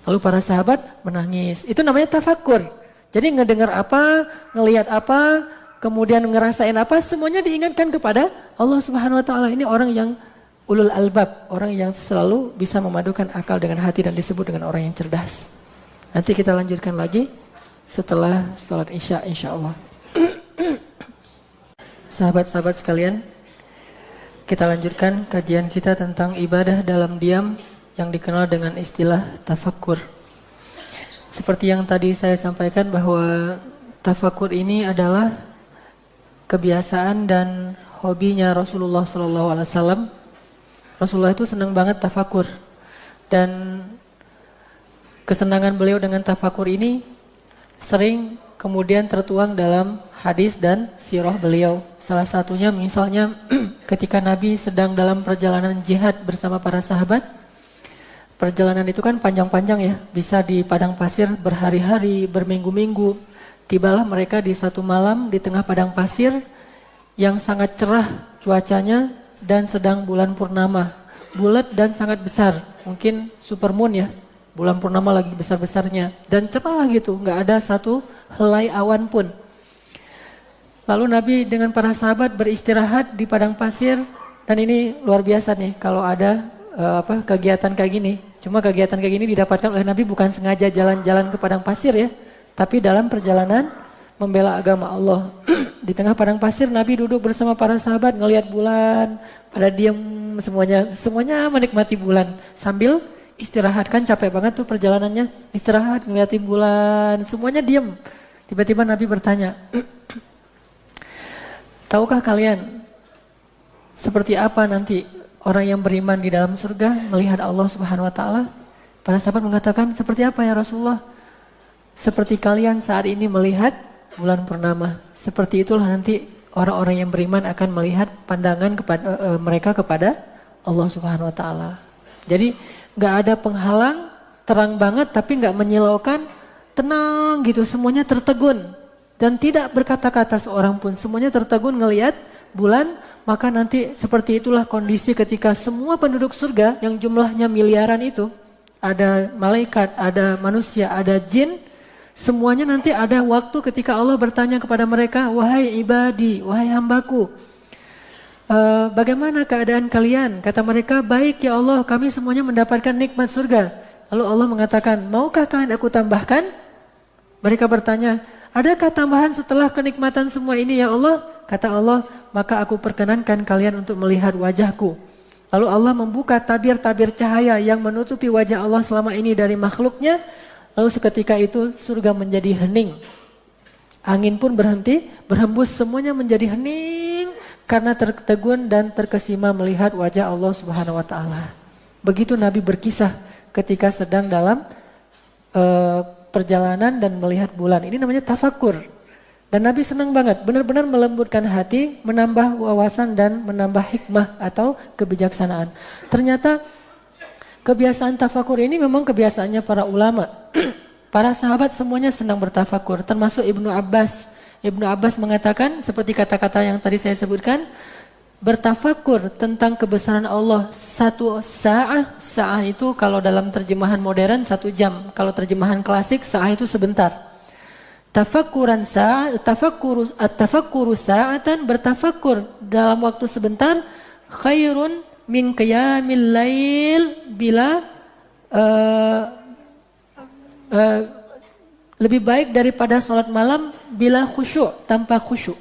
Lalu para sahabat menangis. Itu namanya tafakur. Jadi ngedengar apa, ngelihat apa, kemudian ngerasain apa, semuanya diingatkan kepada Allah Subhanahu wa taala. Ini orang yang ulul albab, orang yang selalu bisa memadukan akal dengan hati dan disebut dengan orang yang cerdas. Nanti kita lanjutkan lagi setelah sholat Isya insyaallah. Sahabat-sahabat sekalian, kita lanjutkan kajian kita tentang ibadah dalam diam yang dikenal dengan istilah tafakkur. Seperti yang tadi saya sampaikan bahwa tafakkur ini adalah kebiasaan dan hobinya Rasulullah SAW. Rasulullah itu senang banget tafakur, dan kesenangan beliau dengan tafakur ini sering kemudian tertuang dalam hadis dan sirah beliau. Salah satunya misalnya ketika Nabi sedang dalam perjalanan jihad bersama para sahabat. Perjalanan itu kan panjang-panjang ya, bisa di padang pasir berhari-hari, berminggu-minggu. Tibalah mereka di satu malam di tengah padang pasir yang sangat cerah cuacanya dan sedang bulan purnama. Bulat dan sangat besar, mungkin supermoon ya, bulan purnama lagi besar-besarnya. Dan cerah gitu, nggak ada satu helai awan pun. Lalu Nabi dengan para sahabat beristirahat di padang pasir, dan ini luar biasa nih kalau ada kegiatan kayak gini. Cuma kegiatan kayak gini didapatkan oleh Nabi bukan sengaja jalan-jalan ke padang pasir ya, tapi dalam perjalanan membela agama Allah. Di tengah padang pasir Nabi duduk bersama para sahabat ngelihat bulan, pada diam semuanya menikmati bulan sambil istirahat, kan capek banget tuh perjalanannya, istirahat ngeliatin bulan, semuanya diam. Tiba-tiba Nabi bertanya, tahukah kalian seperti apa nanti orang yang beriman di dalam surga melihat Allah Subhanahu wa taala? Para sahabat mengatakan, seperti apa ya Rasulullah? Seperti kalian saat ini melihat bulan purnama. Seperti itulah nanti orang-orang yang beriman akan melihat pandangan kepada mereka kepada Allah Subhanahu wa taala. Jadi enggak ada penghalang, terang banget tapi enggak menyilaukan, tenang gitu, semuanya tertegun dan tidak berkata-kata seorang pun, semuanya tertegun ngelihat bulan. Maka nanti seperti itulah kondisi ketika semua penduduk surga yang jumlahnya miliaran itu, ada malaikat, ada manusia, ada jin, semuanya nanti ada waktu ketika Allah bertanya kepada mereka, wahai ibadi, wahai hambaku, bagaimana keadaan kalian? Kata mereka, baik ya Allah, kami semuanya mendapatkan nikmat surga. Lalu Allah mengatakan, maukah kalian aku tambahkan? Mereka bertanya, adakah tambahan setelah kenikmatan semua ini ya Allah? Kata Allah, maka aku perkenankan kalian untuk melihat wajahku. Lalu Allah membuka tabir-tabir cahaya yang menutupi wajah Allah selama ini dari makhluknya. Lalu seketika itu surga menjadi hening. Angin pun berhenti, berhembus, semuanya menjadi hening karena tertegun dan terkesima melihat wajah Allah Subhanahu wa taala. Begitu Nabi berkisah ketika sedang dalam perjalanan dan melihat bulan. Ini namanya tafakur. Dan Nabi senang banget, benar-benar melembutkan hati, menambah wawasan dan menambah hikmah atau kebijaksanaan. Ternyata kebiasaan tafakur ini memang kebiasaannya para ulama. Para sahabat semuanya senang bertafakur, termasuk Ibnu Abbas. Ibnu Abbas mengatakan, seperti kata-kata yang tadi saya sebutkan, bertafakur tentang kebesaran Allah satu sa'ah itu kalau dalam terjemahan modern 1 jam. Kalau terjemahan klasik sa'ah itu sebentar. Tafakuran tafakkuru sa'atan, bertafakur dalam waktu sebentar, khairun min qiyamil lail bila lebih baik daripada sholat malam bila khusyuk, tanpa khusyuk.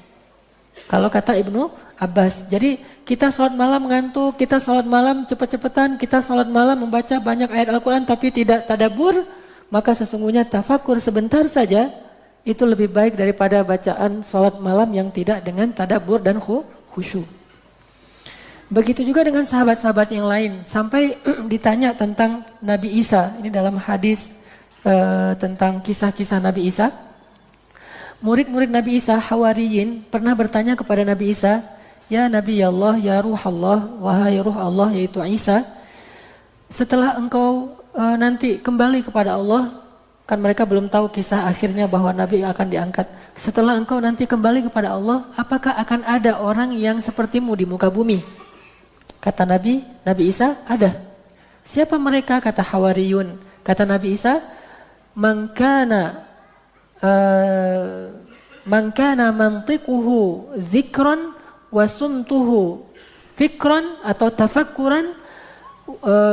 Kalau kata Ibnu Abbas. Jadi kita sholat malam ngantuk, kita sholat malam cepet-cepetan, kita sholat malam membaca banyak ayat Al-Quran tapi tidak tadabbur, maka sesungguhnya tafakur sebentar saja itu lebih baik daripada bacaan sholat malam yang tidak dengan tadabbur dan khusyuk. Begitu juga dengan sahabat-sahabat yang lain. Sampai ditanya tentang Nabi Isa. Ini dalam hadis tentang kisah-kisah Nabi Isa. Murid-murid Nabi Isa, Hawariyin, pernah bertanya kepada Nabi Isa, ya Nabi Allah, ya Ruh Allah, wahai Ruh Allah, yaitu Isa, setelah engkau nanti kembali kepada Allah, kan mereka belum tahu kisah akhirnya bahwa Nabi akan diangkat. Setelah engkau nanti kembali kepada Allah, apakah akan ada orang yang sepertimu di muka bumi? Kata Nabi Isa, ada. Siapa mereka? Kata Hawariyun. Kata Nabi Isa, man kana mantiquhu dzikran wa sumtuhu fikran atau tafakkuran,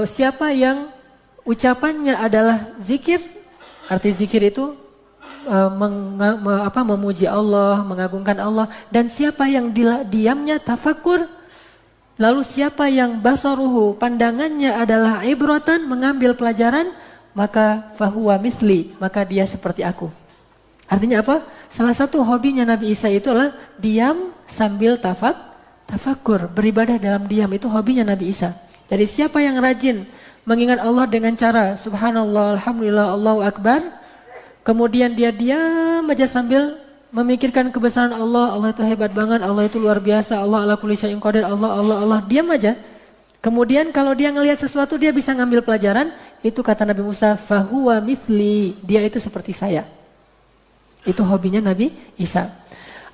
siapa yang ucapannya adalah zikir. Arti zikir itu memuji Allah, mengagungkan Allah. Dan siapa yang diamnya tafakur, lalu siapa yang basaruhu, pandangannya adalah ibratan, mengambil pelajaran, maka fahuwa misli, maka dia seperti aku. Artinya apa? salah satu hobinya Nabi Isa itu adalah diam sambil tafakur, beribadah dalam diam, itu hobinya Nabi Isa. Jadi siapa yang rajin mengingat Allah dengan cara subhanallah, alhamdulillah, Allahu Akbar, kemudian dia diam aja sambil memikirkan kebesaran Allah, Allah itu hebat banget, Allah itu luar biasa, Allah ala kulli syai'in qadir, Allah, diam aja. Kemudian kalau dia ngelihat sesuatu dia bisa ngambil pelajaran, itu kata Nabi Musa, fahuwa mithli, dia itu seperti saya. Itu hobinya Nabi Isa.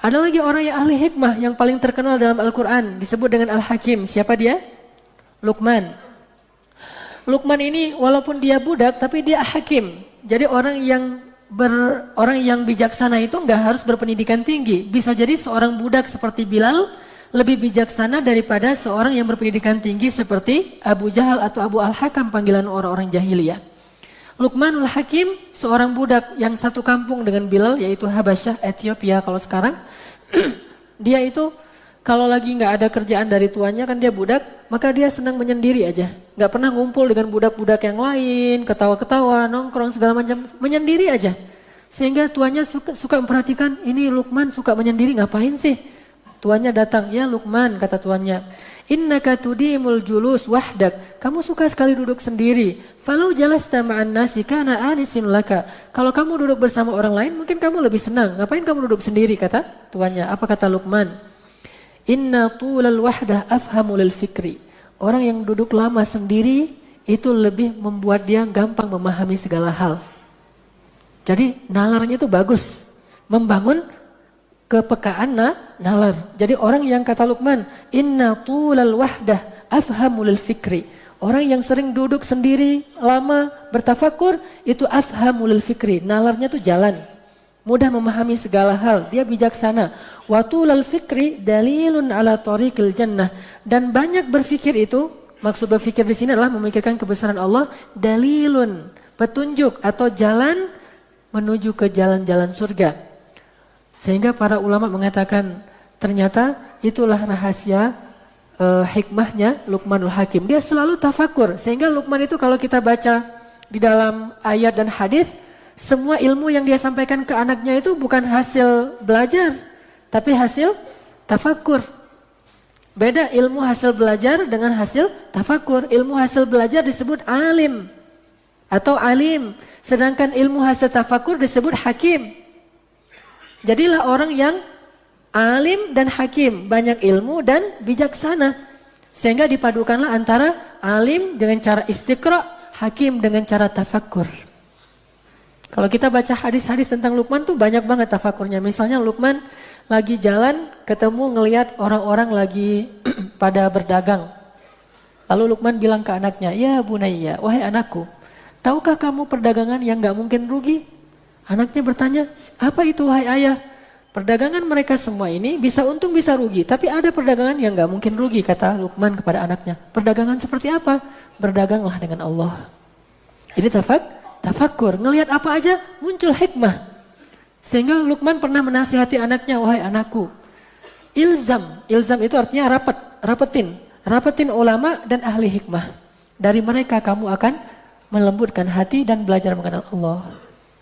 Ada lagi orang yang ahli hikmah yang paling terkenal dalam Al-Quran, disebut dengan Al-Hakim. Siapa dia? Luqman. Luqman ini walaupun dia budak, tapi dia hakim. Jadi orang yang bijaksana itu nggak harus berpendidikan tinggi. Bisa jadi seorang budak seperti Bilal lebih bijaksana daripada seorang yang berpendidikan tinggi seperti Abu Jahal atau Abu Al-Hakam, panggilan orang-orang jahiliyah. Luqmanul Hakim, seorang budak yang satu kampung dengan Bilal, yaitu Habasyah, Ethiopia kalau sekarang. Dia itu kalau lagi nggak ada kerjaan dari tuannya, kan dia budak, maka dia senang menyendiri aja. Nggak pernah ngumpul dengan budak-budak yang lain, ketawa-ketawa, nongkrong segala macam, menyendiri aja. Sehingga tuannya suka memperhatikan, ini Luqman suka menyendiri, ngapain sih? Tuannya datang, ya Luqman, kata tuannya, innaka tudimul julus wahdak, kamu suka sekali duduk sendiri. Falau jalasta ma'an nasi kana anisin laka, kalau kamu duduk bersama orang lain mungkin kamu lebih senang. Ngapain kamu duduk sendiri, kata tuannya. Apa kata Luqman? Inna tulal wahdah afhamu lil fikri, orang yang duduk lama sendiri itu lebih membuat dia gampang memahami segala hal. Jadi nalarnya itu bagus, membangun kepekaan nalar. Jadi orang yang kata Luqman, inna tulal wahdah afhamu lil fikri, orang yang sering duduk sendiri lama bertafakur itu afhamu lil fikri, nalarnya itu jalan, mudah memahami segala hal, dia bijaksana. Wa tulal fikri dalilun ala tariqil jannah, dan banyak berfikir itu, maksud berfikir di sini adalah memikirkan kebesaran Allah, dalilun, petunjuk atau jalan menuju ke jalan-jalan surga. Sehingga para ulama mengatakan ternyata itulah rahasia hikmahnya Luqmanul Hakim. Dia selalu tafakur, sehingga Luqman itu kalau kita baca di dalam ayat dan hadis, semua ilmu yang dia sampaikan ke anaknya itu bukan hasil belajar, tapi hasil tafakur. Beda ilmu hasil belajar dengan hasil tafakur. Ilmu hasil belajar disebut alim atau alim, sedangkan ilmu hasil tafakur disebut hakim. Jadilah orang yang alim dan hakim, banyak ilmu dan bijaksana. Sehingga dipadukanlah antara alim dengan cara istiqra, hakim dengan cara tafakur. Kalau kita baca hadis-hadis tentang Luqman tuh banyak banget tafakurnya. Misalnya Luqman lagi jalan, ketemu ngelihat orang-orang lagi pada berdagang. Lalu Luqman bilang ke anaknya, ya bunayya, wahai anakku, tahukah kamu perdagangan yang gak mungkin rugi? Anaknya bertanya, apa itu wahai ayah? Perdagangan mereka semua ini bisa untung bisa rugi, tapi ada perdagangan yang gak mungkin rugi, kata Luqman kepada anaknya. Perdagangan seperti apa? Berdaganglah dengan Allah. Ini tafakur, ngelihat apa aja muncul hikmah. Sehingga Luqman pernah menasihati anaknya, wahai anakku, ilzam itu artinya rapetin ulama dan ahli hikmah. Dari mereka kamu akan melembutkan hati dan belajar mengenal Allah.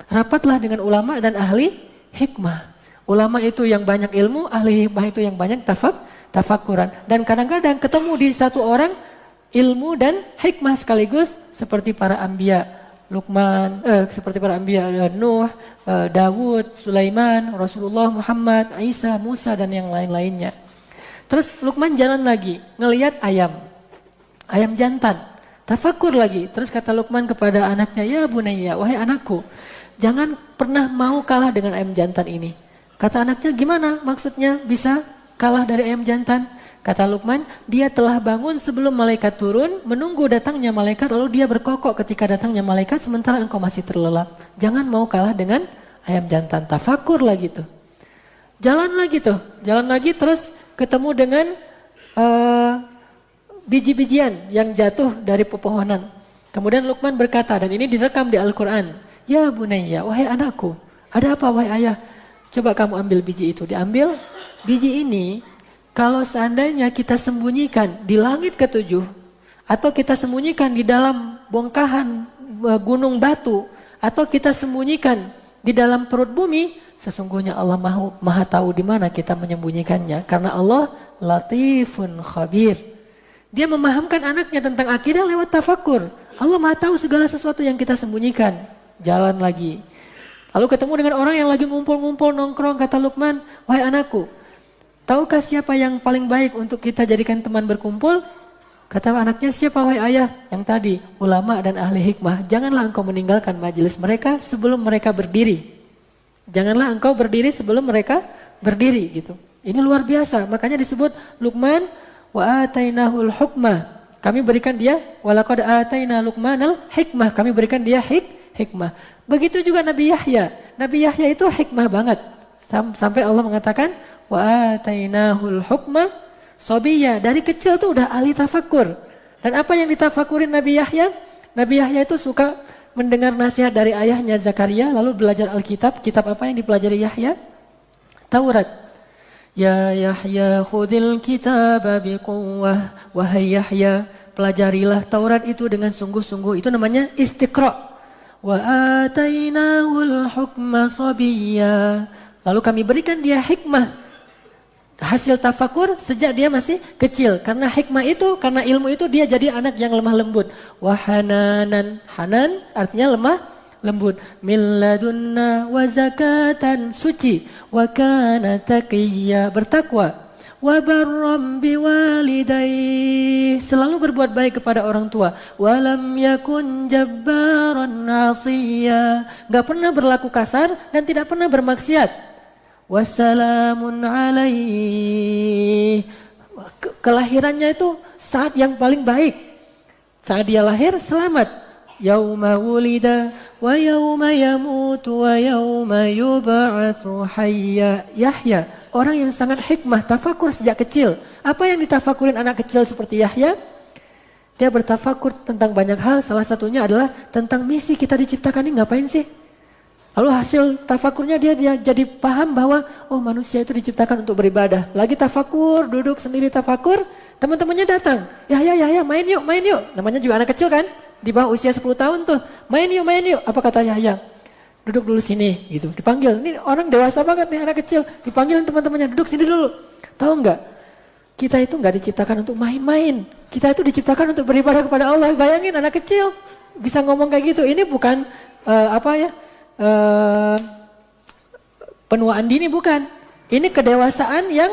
Rapatlah dengan ulama dan ahli hikmah. Ulama itu yang banyak ilmu, ahli hikmah itu yang banyak tafakuran. Dan kadang-kadang ketemu di satu orang ilmu dan hikmah sekaligus, seperti para anbiya. Luqman, seperti para anbiya, Nuh, Dawud, Sulaiman, Rasulullah Muhammad, Isa, Musa, dan yang lain-lainnya. Terus Luqman jalan lagi, ngelihat ayam jantan, tafakur lagi. Terus kata Luqman kepada anaknya, ya bunayya, wahai anakku, jangan pernah mau kalah dengan ayam jantan ini. Kata anaknya, gimana maksudnya bisa kalah dari ayam jantan? Kata Luqman, dia telah bangun sebelum malaikat turun, menunggu datangnya malaikat, lalu dia berkokok ketika datangnya malaikat, sementara engkau masih terlelap. Jangan mau kalah dengan ayam jantan. Tafakur lagi tuh. Jalan lagi terus ketemu dengan biji-bijian yang jatuh dari pepohonan. Kemudian Luqman berkata, dan ini direkam di Al-Quran, ya bunayya, wahai anakku, ada apa wahai ayah? Coba kamu ambil biji itu. Diambil biji ini. Kalau seandainya kita sembunyikan di langit ketujuh, atau kita sembunyikan di dalam bongkahan gunung batu, atau kita sembunyikan di dalam perut bumi, sesungguhnya Allah maha tahu di mana kita menyembunyikannya. Karena Allah latifun khabir. Dia memahamkan anaknya tentang akidah lewat tafakur. Allah maha tahu segala sesuatu yang kita sembunyikan. Jalan lagi. Lalu ketemu dengan orang yang lagi ngumpul-ngumpul nongkrong, kata Luqman, wahai anakku, tahukah siapa yang paling baik untuk kita jadikan teman berkumpul? Kata anaknya, siapa wahai ayah? Yang tadi, ulama dan ahli hikmah. Janganlah engkau meninggalkan majelis mereka sebelum mereka berdiri. Janganlah engkau berdiri sebelum mereka berdiri gitu. Ini luar biasa, makanya disebut Luqman wa atainahul hukmah. Kami berikan dia walaqad ataina Luqmanal hikmah. Kami berikan dia hikmah. Begitu juga Nabi Yahya. Nabi Yahya itu hikmah banget. Sampai Allah mengatakan wa atainahul hukmah sabiyya. Dari kecil tuh udah ahli tafakur. Dan apa yang ditafakurin Nabi Yahya? Nabi Yahya itu suka mendengar nasihat dari ayahnya Zakaria, lalu belajar Alkitab. Kitab apa yang dipelajari Yahya? Taurat. Ya Yahya khudil kitaba biquwwah. Wahai Yahya, pelajarilah Taurat itu dengan sungguh-sungguh. Itu namanya istiqra'. Wa atainahul hukma sabiyya. Lalu kami berikan dia hikmah. Hasil tafakur sejak dia masih kecil. Karena hikmah itu, karena ilmu itu dia jadi anak yang lemah lembut. Wa hananan. Hanan artinya lemah lembut. Min ladunna wa zakatan, suci. Wa kana taqiyya, bertakwa. Wa barram biwalidayhi, selalu berbuat baik kepada orang tua. Walam yakun jabbaran 'asiyya, enggak pernah berlaku kasar dan tidak pernah bermaksiat. Wassalamun alaihi, kelahirannya itu saat yang paling baik. Saat dia lahir selamat. Yauma wulida wa yauma yamutu wa yauma yub'atsu hayya. Yahya, orang yang sangat hikmah, tafakur sejak kecil. Apa yang ditafakurin anak kecil seperti Yahya? Dia bertafakur tentang banyak hal, salah satunya adalah tentang misi kita diciptakan ini ngapain sih? Lalu hasil tafakurnya dia jadi paham bahwa oh manusia itu diciptakan untuk beribadah. Lagi tafakur, duduk sendiri tafakur, teman-temannya datang. Yahya, main yuk. Namanya juga anak kecil kan? Di bawah usia 10 tahun tuh. Main yuk. Apa kata Yahya? Duduk dulu sini gitu. Dipanggil. Ini orang dewasa banget nih anak kecil. Dipanggil teman-temannya, duduk sini dulu. Tahu enggak? Kita itu enggak diciptakan untuk main-main. Kita itu diciptakan untuk beribadah kepada Allah. Bayangin anak kecil bisa ngomong kayak gitu. Ini bukan penuaan dini, bukan. Ini kedewasaan yang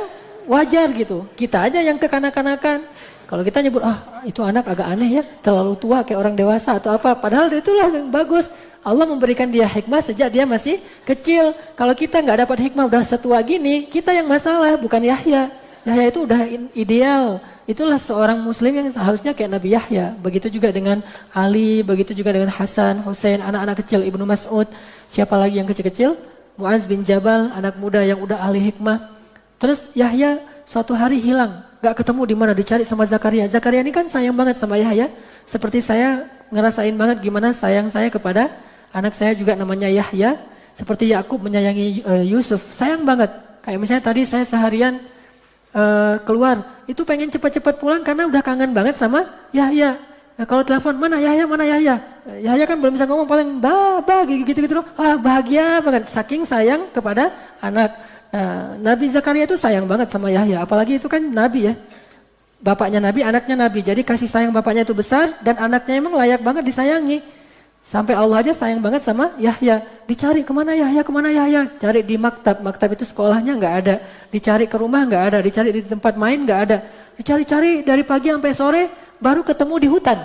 wajar gitu. Kita aja yang kekanak-kanakan. Kalau kita nyebut, itu anak agak aneh ya, terlalu tua kayak orang dewasa atau apa. Padahal itulah yang bagus. Allah memberikan dia hikmah sejak dia masih kecil. Kalau kita nggak dapat hikmah udah setua gini, kita yang masalah, bukan Yahya. Yahya itu udah ideal. Itulah seorang muslim yang harusnya kayak Nabi Yahya. Begitu juga dengan Ali, begitu juga dengan Hasan, Husain, anak-anak kecil, Ibnu Mas'ud. Siapa lagi yang kecil-kecil? Mu'az bin Jabal, anak muda yang udah ahli hikmah. Terus Yahya suatu hari hilang. Gak ketemu di mana, dicari sama Zakaria. Zakaria ini kan sayang banget sama Yahya. Seperti saya ngerasain banget gimana sayang saya kepada anak saya juga namanya Yahya. Seperti Yakub menyayangi Yusuf. Sayang banget. Kayak misalnya tadi saya seharian keluar. Itu pengen cepat-cepat pulang karena udah kangen banget sama Yahya. Nah, kalau telepon, mana Yahya? Yahya kan belum bisa ngomong, paling ba gitu-gitu. Bahagia banget. Saking sayang kepada anak. Nah, Nabi Zakaria itu sayang banget sama Yahya, apalagi itu kan Nabi ya. Bapaknya Nabi, anaknya Nabi. Jadi kasih sayang bapaknya itu besar dan anaknya emang layak banget disayangi. Sampai Allah aja sayang banget sama Yahya. Dicari kemana Yahya? Cari di maktab. Maktab itu sekolahnya nggak ada. Dicari ke rumah nggak ada. Dicari di tempat main nggak ada. Dicari-cari dari pagi sampai sore, baru ketemu di hutan.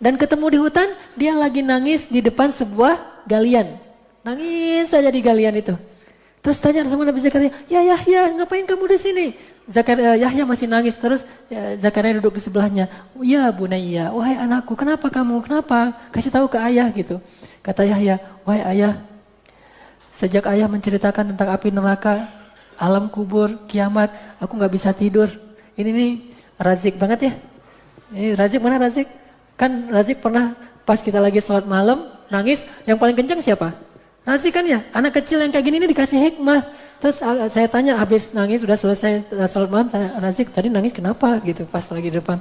Dan ketemu di hutan, dia lagi nangis di depan sebuah galian. Nangis saja di galian itu. Terus tanya sama Nabi Zakaria, ya Yahya, ngapain kamu di sini? Yahya masih nangis. Terus Zakaria duduk di sebelahnya. Ya Bunayya, wahai anakku, kenapa kamu? Kenapa? Kasih tahu ke ayah gitu. Kata Yahya, wahai ayah, sejak ayah menceritakan tentang api neraka, alam kubur, kiamat, aku nggak bisa tidur. Ini nih Razik banget ya. Ini Razik mana Razik? Kan Razik pernah pas kita lagi sholat malam nangis, yang paling kencang siapa? Razik kan ya, anak kecil yang kayak gini ini dikasih hikmah. Terus saya tanya habis nangis, sudah selesai sholat malam, tanya Razik tadi nangis kenapa gitu pas lagi di depan.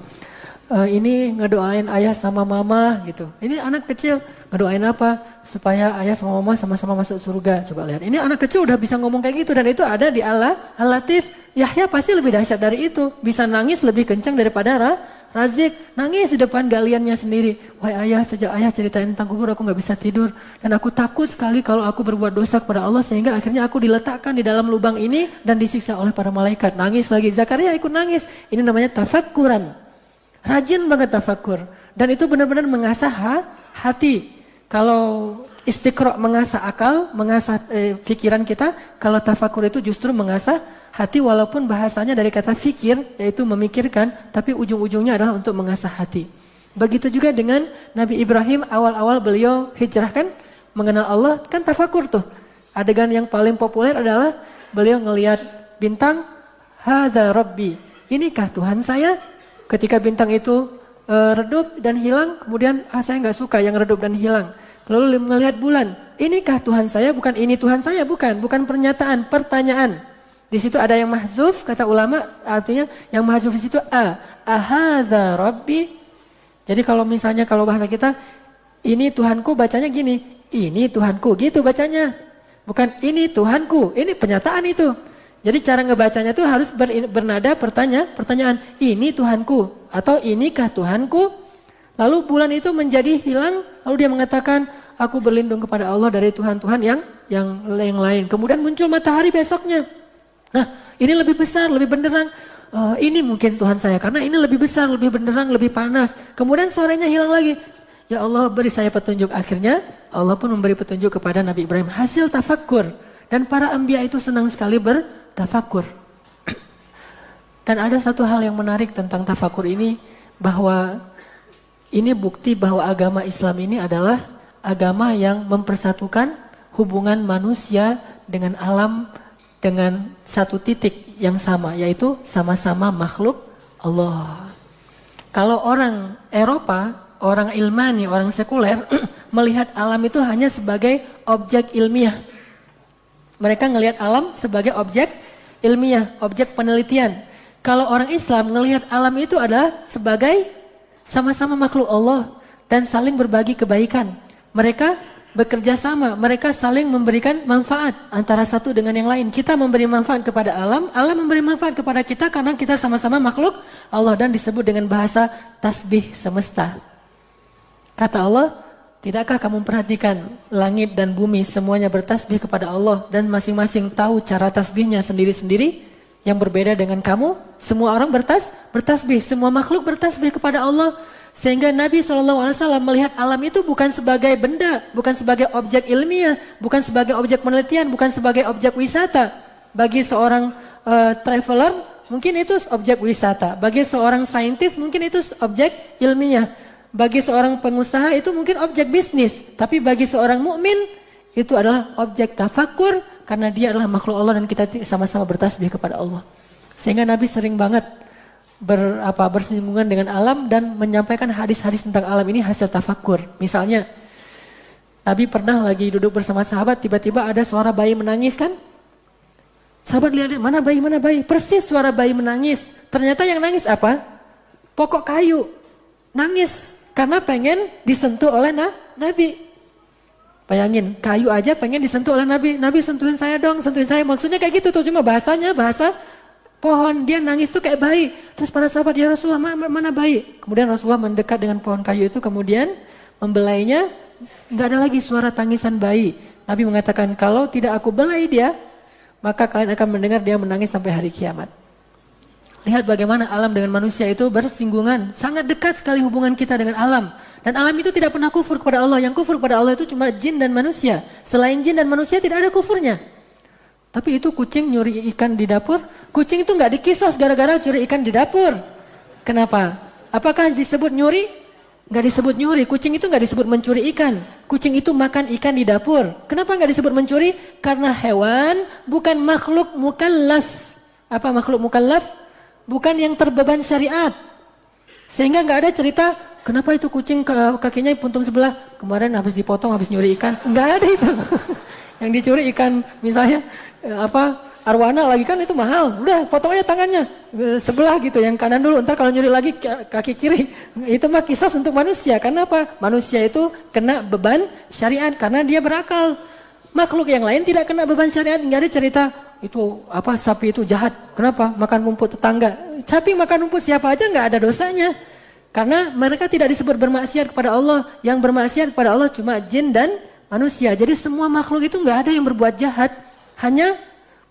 ini ngedoain ayah sama mama gitu. Ini anak kecil ngedoain apa? Supaya ayah sama mama sama-sama masuk surga. Coba lihat. Ini anak kecil udah bisa ngomong kayak gitu dan itu ada di Al-Latif. Yahya pasti lebih dahsyat dari itu. Bisa nangis lebih kencang daripada Razik. Nangis di depan galiannya sendiri. Wahai ayah, sejak ayah ceritain tentang kubur aku gak bisa tidur. Dan aku takut sekali kalau aku berbuat dosa kepada Allah sehingga akhirnya aku diletakkan di dalam lubang ini dan disiksa oleh para malaikat. Nangis lagi. Zakaria ikut nangis. Ini namanya tafakkuran. Rajin banget tafakur. Dan itu benar-benar mengasah hati. Kalau istiqra mengasah akal, mengasah pikiran kita. Kalau tafakur itu justru mengasah hati walaupun bahasanya dari kata fikir, yaitu memikirkan. Tapi ujung-ujungnya adalah untuk mengasah hati. Begitu juga dengan Nabi Ibrahim awal-awal beliau hijrah kan. Mengenal Allah kan tafakur tuh. Adegan yang paling populer adalah beliau ngelihat bintang. Hadza Rabbi. Inikah Tuhan saya? Ketika bintang itu redup dan hilang, kemudian saya nggak suka yang redup dan hilang. Lalu melihat bulan, inikah Tuhan saya? Bukan ini Tuhan saya, bukan pernyataan, pertanyaan. Di situ ada yang mahzuf, kata ulama, artinya yang mahzuf di situ ahadza Rabbi. Jadi kalau misalnya kalau bahasa kita, ini Tuhanku bacanya gini, ini Tuhanku gitu bacanya. Bukan ini Tuhanku, ini pernyataan itu. Jadi cara ngebacanya itu harus bernada pertanyaan, ini Tuhanku atau inikah Tuhanku? Lalu bulan itu menjadi hilang, lalu dia mengatakan, aku berlindung kepada Allah dari Tuhan-Tuhan yang lain. Kemudian muncul matahari besoknya. Nah, ini lebih besar, lebih benderang. Ini mungkin Tuhan saya karena ini lebih besar, lebih benderang, lebih panas. Kemudian sorenya hilang lagi. Ya Allah, beri saya petunjuk. Akhirnya Allah pun memberi petunjuk kepada Nabi Ibrahim. Hasil tafakkur. Dan para anbiya itu senang sekali bertafakur. Dan ada satu hal yang menarik tentang tafakur ini, bahwa ini bukti bahwa agama Islam ini adalah agama yang mempersatukan hubungan manusia dengan alam dengan satu titik yang sama, yaitu sama-sama makhluk Allah. Kalau orang Eropa, orang ilmani, orang sekuler melihat alam itu hanya sebagai objek ilmiah. Mereka ngelihat alam sebagai objek ilmiah, objek penelitian. Kalau orang Islam ngelihat alam itu adalah sebagai sama-sama makhluk Allah dan saling berbagi kebaikan. Mereka bekerja sama, mereka saling memberikan manfaat antara satu dengan yang lain. Kita memberi manfaat kepada alam, alam memberi manfaat kepada kita karena kita sama-sama makhluk Allah dan disebut dengan bahasa tasbih semesta. Kata Allah, tidakkah kamu perhatikan langit dan bumi semuanya bertasbih kepada Allah dan masing-masing tahu cara tasbihnya sendiri-sendiri yang berbeda dengan kamu? Semua orang bertasbih, semua makhluk bertasbih kepada Allah. Sehingga Nabi SAW melihat alam itu bukan sebagai benda, bukan sebagai objek ilmiah, bukan sebagai objek penelitian, bukan sebagai objek wisata. Bagi seorang traveler mungkin itu objek wisata, bagi seorang saintis mungkin itu objek ilmiah, bagi seorang pengusaha itu mungkin objek bisnis. Tapi bagi seorang mukmin itu adalah objek tafakur karena dia adalah makhluk Allah dan kita sama-sama bertasbih kepada Allah. Sehingga Nabi sering banget bersinggungan dengan alam dan menyampaikan hadis-hadis tentang alam ini hasil tafakur. Misalnya, Nabi pernah lagi duduk bersama sahabat, tiba-tiba ada suara bayi menangis kan? Sahabat lihat, mana bayi? Persis suara bayi menangis. Ternyata yang nangis apa? Pokok kayu. Nangis karena pengen disentuh oleh Nabi. Bayangin, kayu aja pengen disentuh oleh Nabi. Nabi sentuhin saya dong, sentuhin saya. Maksudnya kayak gitu tuh, cuma bahasanya bahasa pohon. Dia nangis tuh kayak bayi. Terus para sahabat, ya Rasulullah, mana bayi? Kemudian Rasulullah mendekat dengan pohon kayu itu, kemudian membelainya. Nggak ada lagi suara tangisan bayi. Nabi mengatakan, kalau tidak aku belai dia, maka kalian akan mendengar dia menangis sampai hari kiamat. Lihat bagaimana alam dengan manusia itu bersinggungan. Sangat dekat sekali hubungan kita dengan alam. Dan alam itu tidak pernah kufur kepada Allah. Yang kufur kepada Allah itu cuma jin dan manusia. Selain jin dan manusia tidak ada kufurnya. Tapi itu kucing nyuri ikan di dapur. Kucing itu nggak dikisos gara-gara curi ikan di dapur. Kenapa? Apakah disebut nyuri? Nggak disebut nyuri. Kucing itu nggak disebut mencuri ikan. Kucing itu makan ikan di dapur. Kenapa nggak disebut mencuri? Karena hewan bukan makhluk mukallaf. Apa makhluk mukallaf? Bukan yang terbeban syariat. Sehingga nggak ada cerita, kenapa itu kucing kakinya puntung sebelah? Kemarin habis dipotong, habis nyuri ikan. Nggak ada itu. Yang dicuri ikan misalnya arwana lagi kan itu mahal. Udah potong aja tangannya sebelah gitu, yang kanan dulu. Ntar kalau nyuri lagi kaki kiri. Itu mah kisah untuk manusia. Karena apa? Manusia itu kena beban syariat karena dia berakal. Makhluk yang lain tidak kena beban syariat. Nggak ada cerita itu apa sapi itu jahat. Kenapa? Makan rumput tetangga. Sapi makan rumput siapa aja nggak ada dosanya. Karena mereka tidak disebut bermaksiat kepada Allah. Yang bermaksiat kepada Allah cuma jin dan manusia. Jadi semua makhluk itu nggak ada yang berbuat jahat. Hanya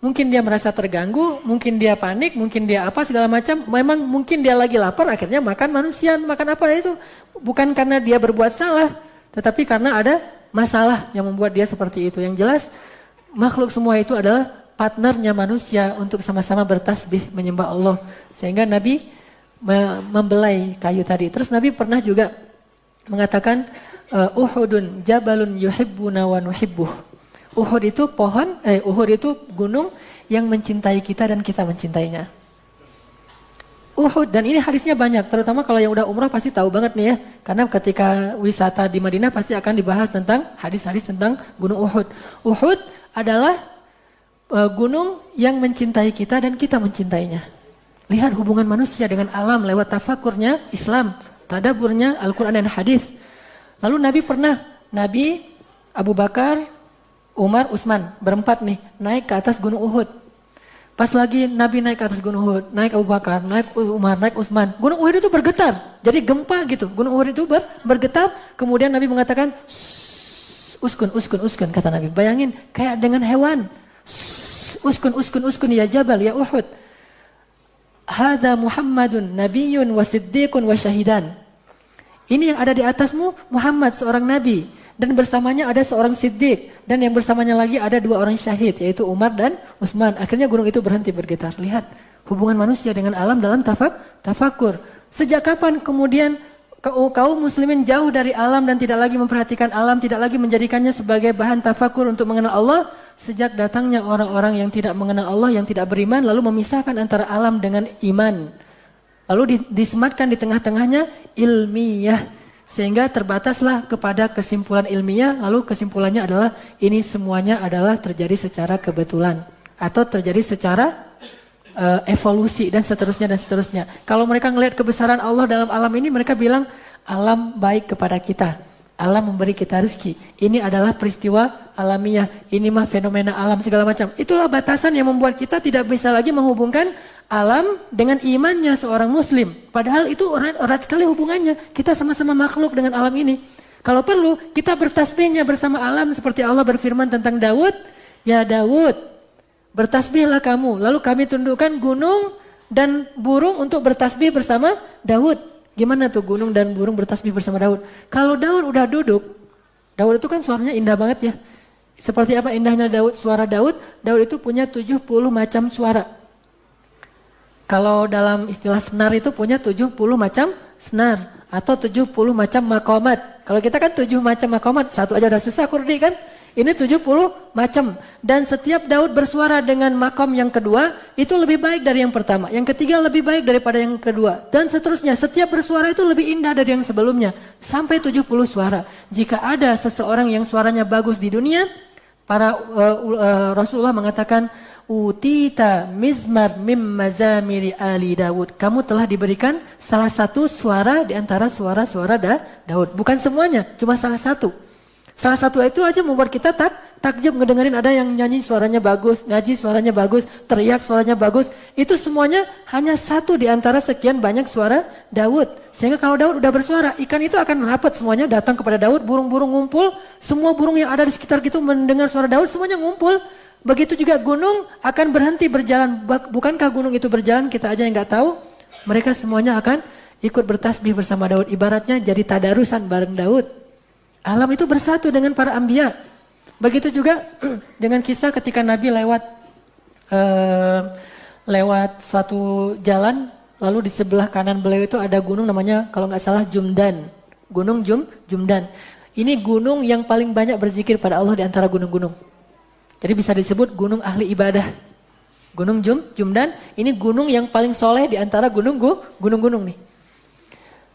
mungkin dia merasa terganggu, mungkin dia panik, mungkin dia apa segala macam. Memang mungkin dia lagi lapar, akhirnya makan manusia. Makan apa itu? Bukan karena dia berbuat salah, tetapi karena ada masalah yang membuat dia seperti itu. Yang jelas makhluk semua itu adalah partnernya manusia untuk sama-sama bertasbih menyembah Allah. Sehingga Nabi membelai kayu tadi. Terus Nabi pernah juga mengatakan Uhudun jabalun yuhibbuna wa nuhibbuh. Uhud itu Uhud itu gunung yang mencintai kita dan kita mencintainya. Uhud, dan ini hadisnya banyak, terutama kalau yang udah umrah pasti tahu banget nih ya. Karena ketika wisata di Madinah pasti akan dibahas tentang hadis-hadis tentang gunung Uhud. Uhud adalah gunung yang mencintai kita dan kita mencintainya. Lihat hubungan manusia dengan alam lewat tafakurnya Islam, tadaburnya Al-Quran dan hadis. Lalu Nabi Abu Bakar, Umar, Utsman berempat nih naik ke atas gunung Uhud. Pas lagi Nabi naik ke atas gunung Uhud, naik Abu Bakar, naik Umar, naik Utsman. Gunung Uhud itu bergetar, jadi gempa gitu. Gunung Uhud itu bergetar. Kemudian Nabi mengatakan, uskun kata Nabi. Bayangin kayak dengan hewan. Uskun ya Jabal ya Uhud. Hada Muhammadun Nabiyyun wa Siddiqun wa Syahidan. Ini yang ada di atasmu Muhammad seorang nabi dan bersamanya ada seorang siddiq dan yang bersamanya lagi ada dua orang syahid yaitu Umar dan Utsman. Akhirnya gunung itu berhenti bergetar. Lihat hubungan manusia dengan alam dalam tafakur. Sejak kapan kemudian kaum muslimin jauh dari alam dan tidak lagi memperhatikan alam, tidak lagi menjadikannya sebagai bahan tafakur untuk mengenal Allah? Sejak datangnya orang-orang yang tidak mengenal Allah, yang tidak beriman, lalu memisahkan antara alam dengan iman. Lalu disematkan di tengah-tengahnya ilmiah. Sehingga terbataslah kepada kesimpulan ilmiah. Lalu kesimpulannya adalah ini semuanya adalah terjadi secara kebetulan. Atau terjadi secara evolusi dan seterusnya dan seterusnya. Kalau mereka ngelihat kebesaran Allah dalam alam ini, mereka bilang alam baik kepada kita. Alam memberi kita rezeki. Ini adalah peristiwa alamiah. Ini mah fenomena alam segala macam. Itulah batasan yang membuat kita tidak bisa lagi menghubungkan alam dengan imannya seorang muslim. Padahal itu erat sekali hubungannya. Kita sama-sama makhluk dengan alam ini. Kalau perlu kita bertasbihnya bersama alam seperti Allah berfirman tentang Daud. Ya Daud, bertasbihlah kamu. Lalu kami tundukkan gunung dan burung untuk bertasbih bersama Daud. Gimana tuh gunung dan burung bertasbih bersama Daud? Kalau Daud udah duduk, Daud itu kan suaranya indah banget ya. Seperti apa indahnya suara Daud? Daud itu punya 70 macam suara. Kalau dalam istilah senar itu punya 70 macam senar. Atau 70 macam makomat. Kalau kita kan 7 macam makomat. Satu aja udah susah kurdi kan. Ini 70 macam. Dan setiap Daud bersuara dengan makom yang kedua. Itu lebih baik dari yang pertama. Yang ketiga lebih baik daripada yang kedua. Dan seterusnya. Setiap bersuara itu lebih indah dari yang sebelumnya. Sampai 70 suara. Jika ada seseorang yang suaranya bagus di dunia. Rasulullah mengatakan. Utita mizmar mim mazamiri ali Daud. Kamu telah diberikan salah satu suara di antara suara-suara Daud. Bukan semuanya, cuma salah satu. Salah satu itu aja membuat kita takjub ngedengerin ada yang nyanyi suaranya bagus, ngaji suaranya bagus, teriak suaranya bagus. Itu semuanya hanya satu di antara sekian banyak suara Daud. Sehingga kalau Daud udah bersuara, ikan itu akan rapat semuanya datang kepada Daud, burung-burung ngumpul, semua burung yang ada di sekitar gitu mendengar suara Daud semuanya ngumpul. Begitu juga gunung akan berhenti berjalan. Bukankah gunung itu berjalan? Kita aja yang nggak tahu. Mereka semuanya akan ikut bertasbih bersama Daud. Ibaratnya jadi tadarusan bareng Daud. Alam itu bersatu dengan para anbiya. Begitu juga dengan kisah ketika Nabi lewat suatu jalan. Lalu di sebelah kanan beliau itu ada gunung namanya kalau nggak salah Jumdan. Gunung Jumdan. Ini gunung yang paling banyak berzikir pada Allah di antara gunung-gunung. Jadi bisa disebut gunung ahli ibadah. Gunung Jumdan, ini gunung yang paling soleh di antara gunung-gunung nih.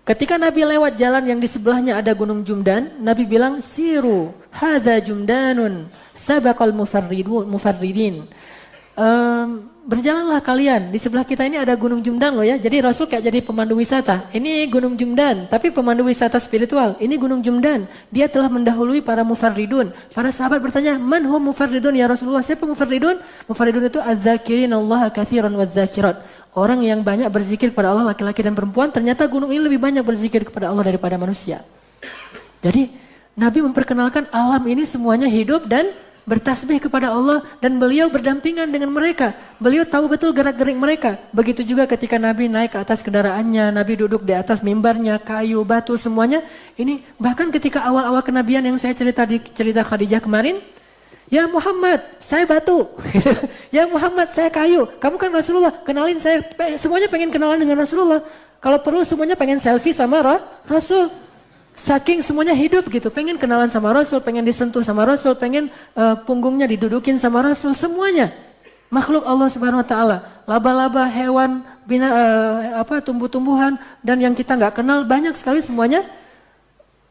Ketika Nabi lewat jalan yang di sebelahnya ada gunung Jumdan, Nabi bilang, Siru, hadza Jumdanun, sabaqal mufarridin. berjalanlah kalian. Di sebelah kita ini ada Gunung Jumdan loh ya. Jadi Rasul kayak jadi pemandu wisata. Ini Gunung Jumdan, tapi pemandu wisata spiritual. Ini Gunung Jumdan. Dia telah mendahului para mufarridun. Para sahabat bertanya, "Man hum mufarridun ya Rasulullah?" Siapa mufarridun? Mufarridun itu az-zakirin Allah katsiran waz-zakirat. Orang yang banyak berzikir kepada Allah, laki-laki dan perempuan. Ternyata gunung ini lebih banyak berzikir kepada Allah daripada manusia. Jadi Nabi memperkenalkan alam ini semuanya hidup dan bertasbih kepada Allah, dan beliau berdampingan dengan mereka. Beliau tahu betul gerak-gerik mereka. Begitu juga ketika Nabi naik ke atas kendaraannya, Nabi duduk di atas mimbarnya, kayu, batu, semuanya. Ini bahkan ketika awal-awal kenabian yang saya cerita di cerita Khadijah kemarin, "Ya Muhammad, saya batu." "Ya Muhammad, saya kayu. Kamu kan Rasulullah, kenalin saya." Semuanya pengen kenalan dengan Rasulullah. Kalau perlu semuanya pengen selfie sama Rasul. Saking semuanya hidup gitu, pengen kenalan sama Rasul, pengen disentuh sama Rasul, pengen punggungnya didudukin sama Rasul, semuanya. Makhluk Allah Subhanahu wa taala, laba-laba, hewan, tumbuh-tumbuhan dan yang kita nggak kenal banyak sekali semuanya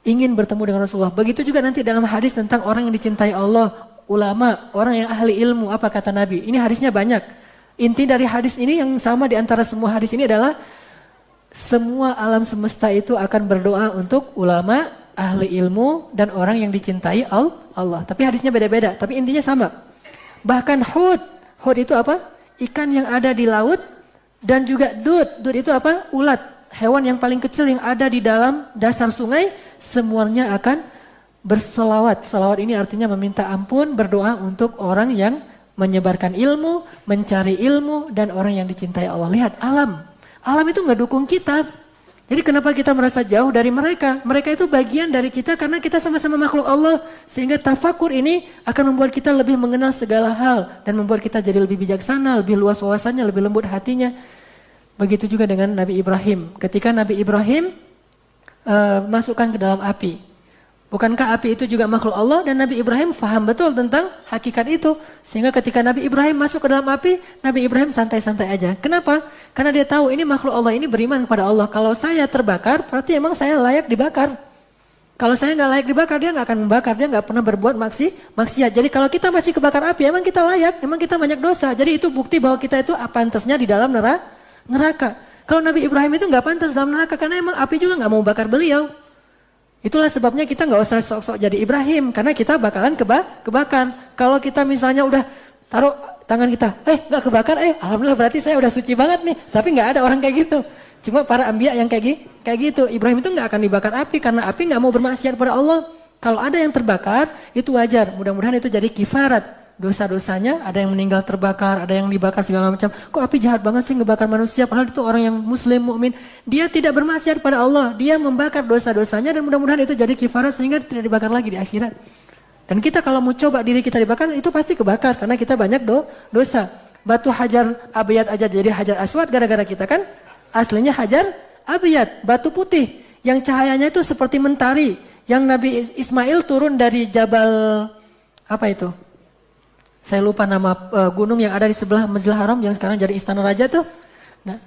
ingin bertemu dengan Rasulullah. Begitu juga nanti dalam hadis tentang orang yang dicintai Allah, ulama, orang yang ahli ilmu, apa kata Nabi? Ini hadisnya banyak. Inti dari hadis ini yang sama di antara semua hadis ini adalah semua alam semesta itu akan berdoa untuk ulama, ahli ilmu, dan orang yang dicintai Allah. Tapi hadisnya beda-beda, tapi intinya sama. Bahkan hud itu apa? Ikan yang ada di laut, dan juga dud itu apa? Ulat, hewan yang paling kecil yang ada di dalam dasar sungai, semuanya akan berselawat. Selawat ini artinya meminta ampun, berdoa untuk orang yang menyebarkan ilmu, mencari ilmu, dan orang yang dicintai Allah. Lihat alam. Alam itu nggak dukung kita. Jadi kenapa kita merasa jauh dari mereka? Mereka itu bagian dari kita karena kita sama-sama makhluk Allah. Sehingga tafakur ini akan membuat kita lebih mengenal segala hal. Dan membuat kita jadi lebih bijaksana, lebih luas wawasannya, lebih lembut hatinya. Begitu juga dengan Nabi Ibrahim. Ketika Nabi Ibrahim masukkan ke dalam api. Bukankah api itu juga makhluk Allah? Dan Nabi Ibrahim faham betul tentang hakikat itu. Sehingga ketika Nabi Ibrahim masuk ke dalam api, Nabi Ibrahim santai-santai aja. Kenapa? Karena dia tahu ini makhluk Allah, ini beriman kepada Allah. Kalau saya terbakar, berarti emang saya layak dibakar. Kalau saya nggak layak dibakar, dia nggak akan membakar. Dia nggak pernah berbuat maksiat. Jadi kalau kita masih kebakar api, emang kita layak. Emang kita banyak dosa. Jadi itu bukti bahwa kita itu pantasnya di dalam neraka. Kalau Nabi Ibrahim itu nggak pantas dalam neraka, karena emang api juga nggak mau bakar beliau. Itulah sebabnya kita nggak usah sok-sok jadi Ibrahim, karena kita bakalan kebakar. Kalau kita misalnya udah taruh tangan kita, nggak kebakar, alhamdulillah berarti saya udah suci banget nih. Tapi nggak ada orang kayak gitu. Cuma para anbiya yang kayak gitu. Ibrahim itu nggak akan dibakar api karena api nggak mau bermaksiat pada Allah. Kalau ada yang terbakar itu wajar. Mudah-mudahan itu jadi kifarat. Dosa-dosanya ada yang meninggal terbakar, ada yang dibakar segala macam. Kok api jahat banget sih ngebakar manusia? Padahal itu orang yang muslim, mukmin. Dia tidak bermaksiat pada Allah. Dia membakar dosa-dosanya dan mudah-mudahan itu jadi kifarat sehingga tidak dibakar lagi di akhirat. Dan kita kalau mau coba diri kita dibakar itu pasti kebakar karena kita banyak dosa. Batu hajar abiyat aja jadi hajar aswad gara-gara kita kan aslinya hajar abiyat, batu putih yang cahayanya itu seperti mentari. Yang Nabi Ismail turun dari Jabal apa itu? Saya lupa nama gunung yang ada di sebelah Masjidil Haram yang sekarang jadi istana raja tuh. Nah,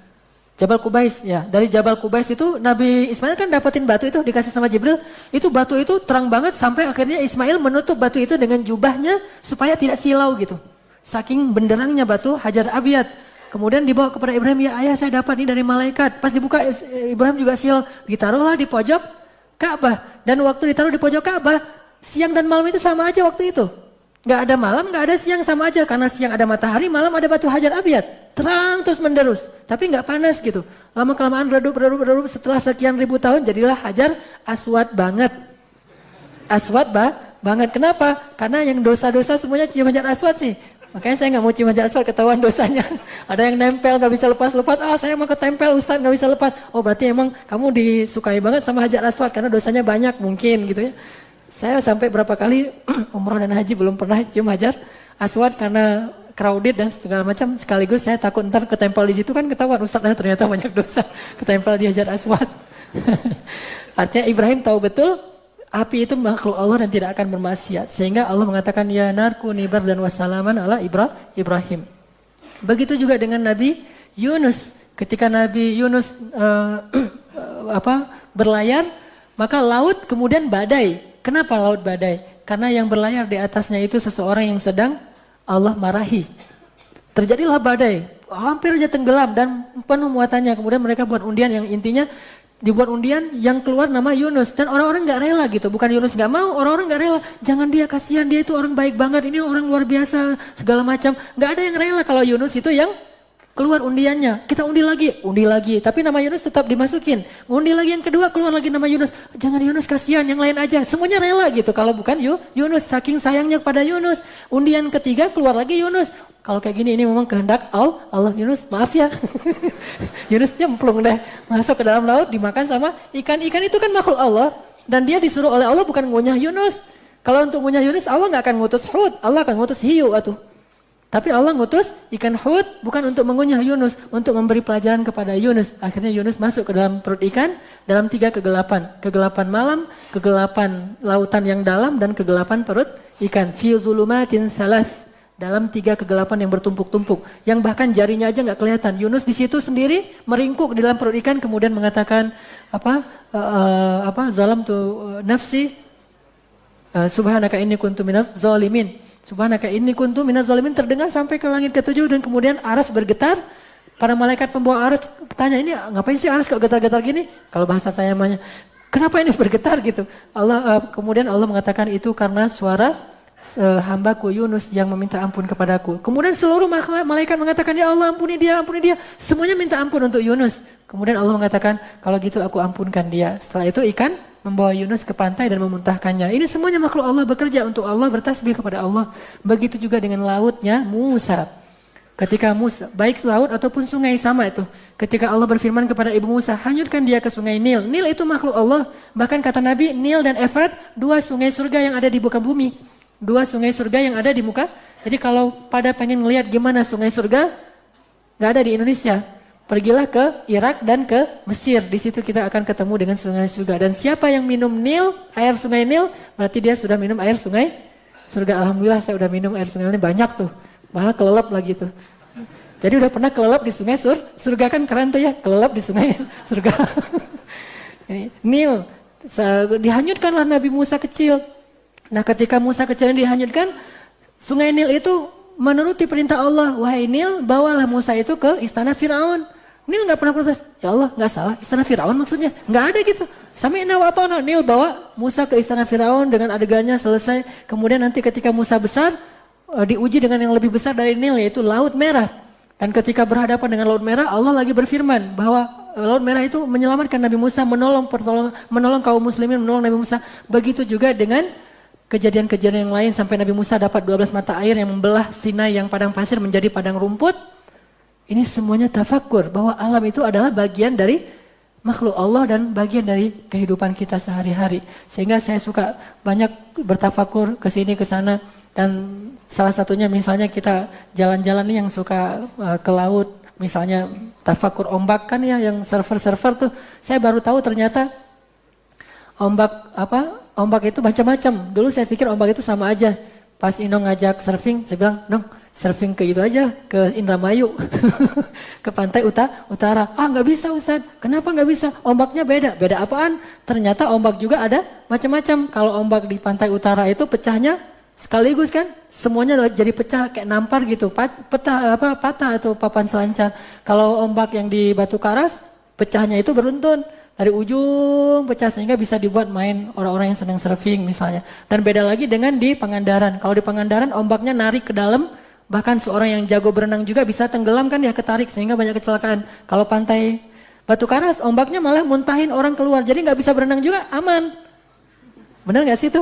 Jabal Kubais ya. Dari Jabal Kubais itu Nabi Ismail kan dapetin batu itu dikasih sama Jibril. Itu batu itu terang banget sampai akhirnya Ismail menutup batu itu dengan jubahnya supaya tidak silau gitu. Saking benderangnya batu Hajar Abiyat. Kemudian dibawa kepada Ibrahim, "Ya ayah, saya dapat ini dari malaikat." Pas dibuka Ibrahim juga sial, ditaruhlah di pojok Ka'bah. Dan waktu ditaruh di pojok Ka'bah, siang dan malam itu sama aja waktu itu. Gak ada malam, gak ada siang, sama aja. Karena siang ada matahari, malam ada batu hajar abiyat. Terang terus menderus, tapi gak panas gitu. Lama-kelamaan redup, setelah sekian ribu tahun jadilah hajar aswad banget. Aswad banget, kenapa? Karena yang dosa-dosa semuanya cium hajar aswad sih. Makanya saya gak mau cium hajar aswad, ketahuan dosanya. Ada yang nempel gak bisa lepas-lepas, saya mau ketempel Ustaz gak bisa lepas. Oh berarti emang kamu disukai banget sama hajar aswad karena dosanya banyak mungkin gitu ya. Saya sampai berapa kali umroh dan haji belum pernah cium hajar aswad karena crowded dan segala macam. Sekaligus saya takut ntar ketempel di situ kan ketahuan Ustaz ternyata banyak dosa ketempel di hajar aswad. Artinya Ibrahim tahu betul api itu makhluk Allah dan tidak akan bermaksiat. Sehingga Allah mengatakan ya narkuni bardan wassalaman ala Ibrahim. Begitu juga dengan Nabi Yunus. Ketika Nabi Yunus berlayar, maka laut kemudian badai. Kenapa laut badai? Karena yang berlayar di atasnya itu seseorang yang sedang Allah marahi. Terjadilah badai, hampir aja tenggelam dan penuh muatannya. Kemudian mereka buat undian yang intinya dibuat undian yang keluar nama Yunus. Dan orang-orang gak rela gitu. Bukan Yunus gak mau, orang-orang gak rela. Jangan dia, kasihan dia itu orang baik banget. Ini orang luar biasa, segala macam. Gak ada yang rela kalau Yunus itu yang keluar undiannya. Kita undi lagi. Tapi nama Yunus tetap dimasukin. Undi lagi yang kedua, keluar lagi nama Yunus. Jangan Yunus, kasihan, yang lain aja. Semuanya rela gitu. Kalau bukan Yunus, saking sayangnya kepada Yunus. Undian ketiga, keluar lagi Yunus. Kalau kayak gini, ini memang kehendak Allah. Yunus, maaf ya. Yunus nyemplung deh. Masuk ke dalam laut, dimakan sama ikan. Ikan itu kan makhluk Allah. Dan dia disuruh oleh Allah bukan ngunyah Yunus. Kalau untuk ngunyah Yunus, Allah gak akan ngutus Hud. Allah akan ngutus hiu atuh. Tapi Allah ngutus ikan Hud bukan untuk mengunyah Yunus, untuk memberi pelajaran kepada Yunus. Akhirnya Yunus masuk ke dalam perut ikan dalam 3 kegelapan. Kegelapan malam, kegelapan lautan yang dalam, dan kegelapan perut ikan. Fi dzulumatin salas. Dalam 3 kegelapan yang bertumpuk-tumpuk. Yang bahkan jarinya aja nggak kelihatan. Yunus di situ sendiri meringkuk di dalam perut ikan, kemudian mengatakan zalam tu nafsi, subhanaka inni kuntu minaz zalimin. Subhanaka inni kuntu minaz zalimin terdengar sampai ke langit ke-7, dan kemudian aras bergetar. Para malaikat pembawa aras tanya, ini ngapain sih aras kok getar-getar gini? Kalau bahasa saya namanya, kenapa ini bergetar gitu? Kemudian Allah mengatakan itu karena suara hambaku Yunus yang meminta ampun kepadaku. Kemudian seluruh malaikat mengatakan, ya Allah ampuni dia. Semuanya minta ampun untuk Yunus. Kemudian Allah mengatakan, kalau gitu aku ampunkan dia. Setelah itu ikan membawa Yunus ke pantai dan memuntahkannya. Ini semuanya makhluk Allah bekerja untuk Allah, bertasbih kepada Allah. Begitu juga dengan lautnya Musa. Ketika Musa, baik laut ataupun sungai sama itu. Ketika Allah berfirman kepada Ibu Musa, hanyutkan dia ke sungai Nil. Nil itu makhluk Allah. Bahkan kata Nabi, Nil dan Efrat, 2 sungai surga yang ada di muka bumi. 2 sungai surga yang ada di muka. Jadi kalau pada pengen ngelihat gimana sungai surga, nggak ada di Indonesia. Pergilah ke Irak dan ke Mesir. Di situ kita akan ketemu dengan sungai surga. Dan siapa yang minum Nil, air sungai Nil, berarti dia sudah minum air sungai surga. Alhamdulillah saya udah minum air sungai Nil banyak tuh. Malah kelelep lagi tuh. Jadi udah pernah kelelep di sungai surga, kan keren tuh ya, kelelep di sungai surga. Nil, dihanyutkanlah Nabi Musa kecil. Nah ketika Musa kecil dihanyutkan, sungai Nil itu menuruti perintah Allah. Wahai Nil, bawalah Musa itu ke istana Fir'aun. Nil gak pernah protes. Ya Allah, gak salah, istana Fir'aun maksudnya. Gak ada gitu. Sami'na wa ata'na. Nil bawa Musa ke istana Fir'aun dengan adegannya selesai. Kemudian nanti ketika Musa besar, diuji dengan yang lebih besar dari Nil, yaitu Laut Merah. Dan ketika berhadapan dengan Laut Merah, Allah lagi berfirman bahwa Laut Merah itu menyelamatkan Nabi Musa, menolong kaum muslimin, menolong Nabi Musa. Begitu juga dengan kejadian-kejadian yang lain sampai Nabi Musa dapat 12 mata air yang membelah Sinai yang padang pasir menjadi padang rumput. Ini semuanya tafakur bahwa alam itu adalah bagian dari makhluk Allah dan bagian dari kehidupan kita sehari-hari. Sehingga saya suka banyak bertafakur ke sini ke sana, dan salah satunya misalnya kita jalan-jalan nih yang suka ke laut, misalnya tafakur ombak kan ya, yang surfer tuh. Saya baru tahu ternyata ombak itu macam-macam. Dulu saya pikir ombak itu sama aja. Pas Ino ngajak surfing, saya bilang, "Dong, surfing ke itu aja, ke Indramayu." Ke pantai utara. Ah, nggak bisa Ustaz. Kenapa nggak bisa? Ombaknya beda. Beda apaan? Ternyata ombak juga ada macam-macam. Kalau ombak di pantai utara itu pecahnya sekaligus kan? Semuanya jadi pecah kayak nampar gitu. Patah atau papan selancar. Kalau ombak yang di Batu Karas, pecahnya itu beruntun. Dari ujung pecah sehingga bisa dibuat main orang-orang yang senang surfing misalnya. Dan beda lagi dengan di Pangandaran. Kalau di Pangandaran ombaknya narik ke dalam, bahkan seorang yang jago berenang juga bisa tenggelam kan ya, ketarik sehingga banyak kecelakaan. Kalau pantai Batu Karas ombaknya malah muntahin orang keluar, jadi nggak bisa berenang juga, aman. Benar nggak sih itu?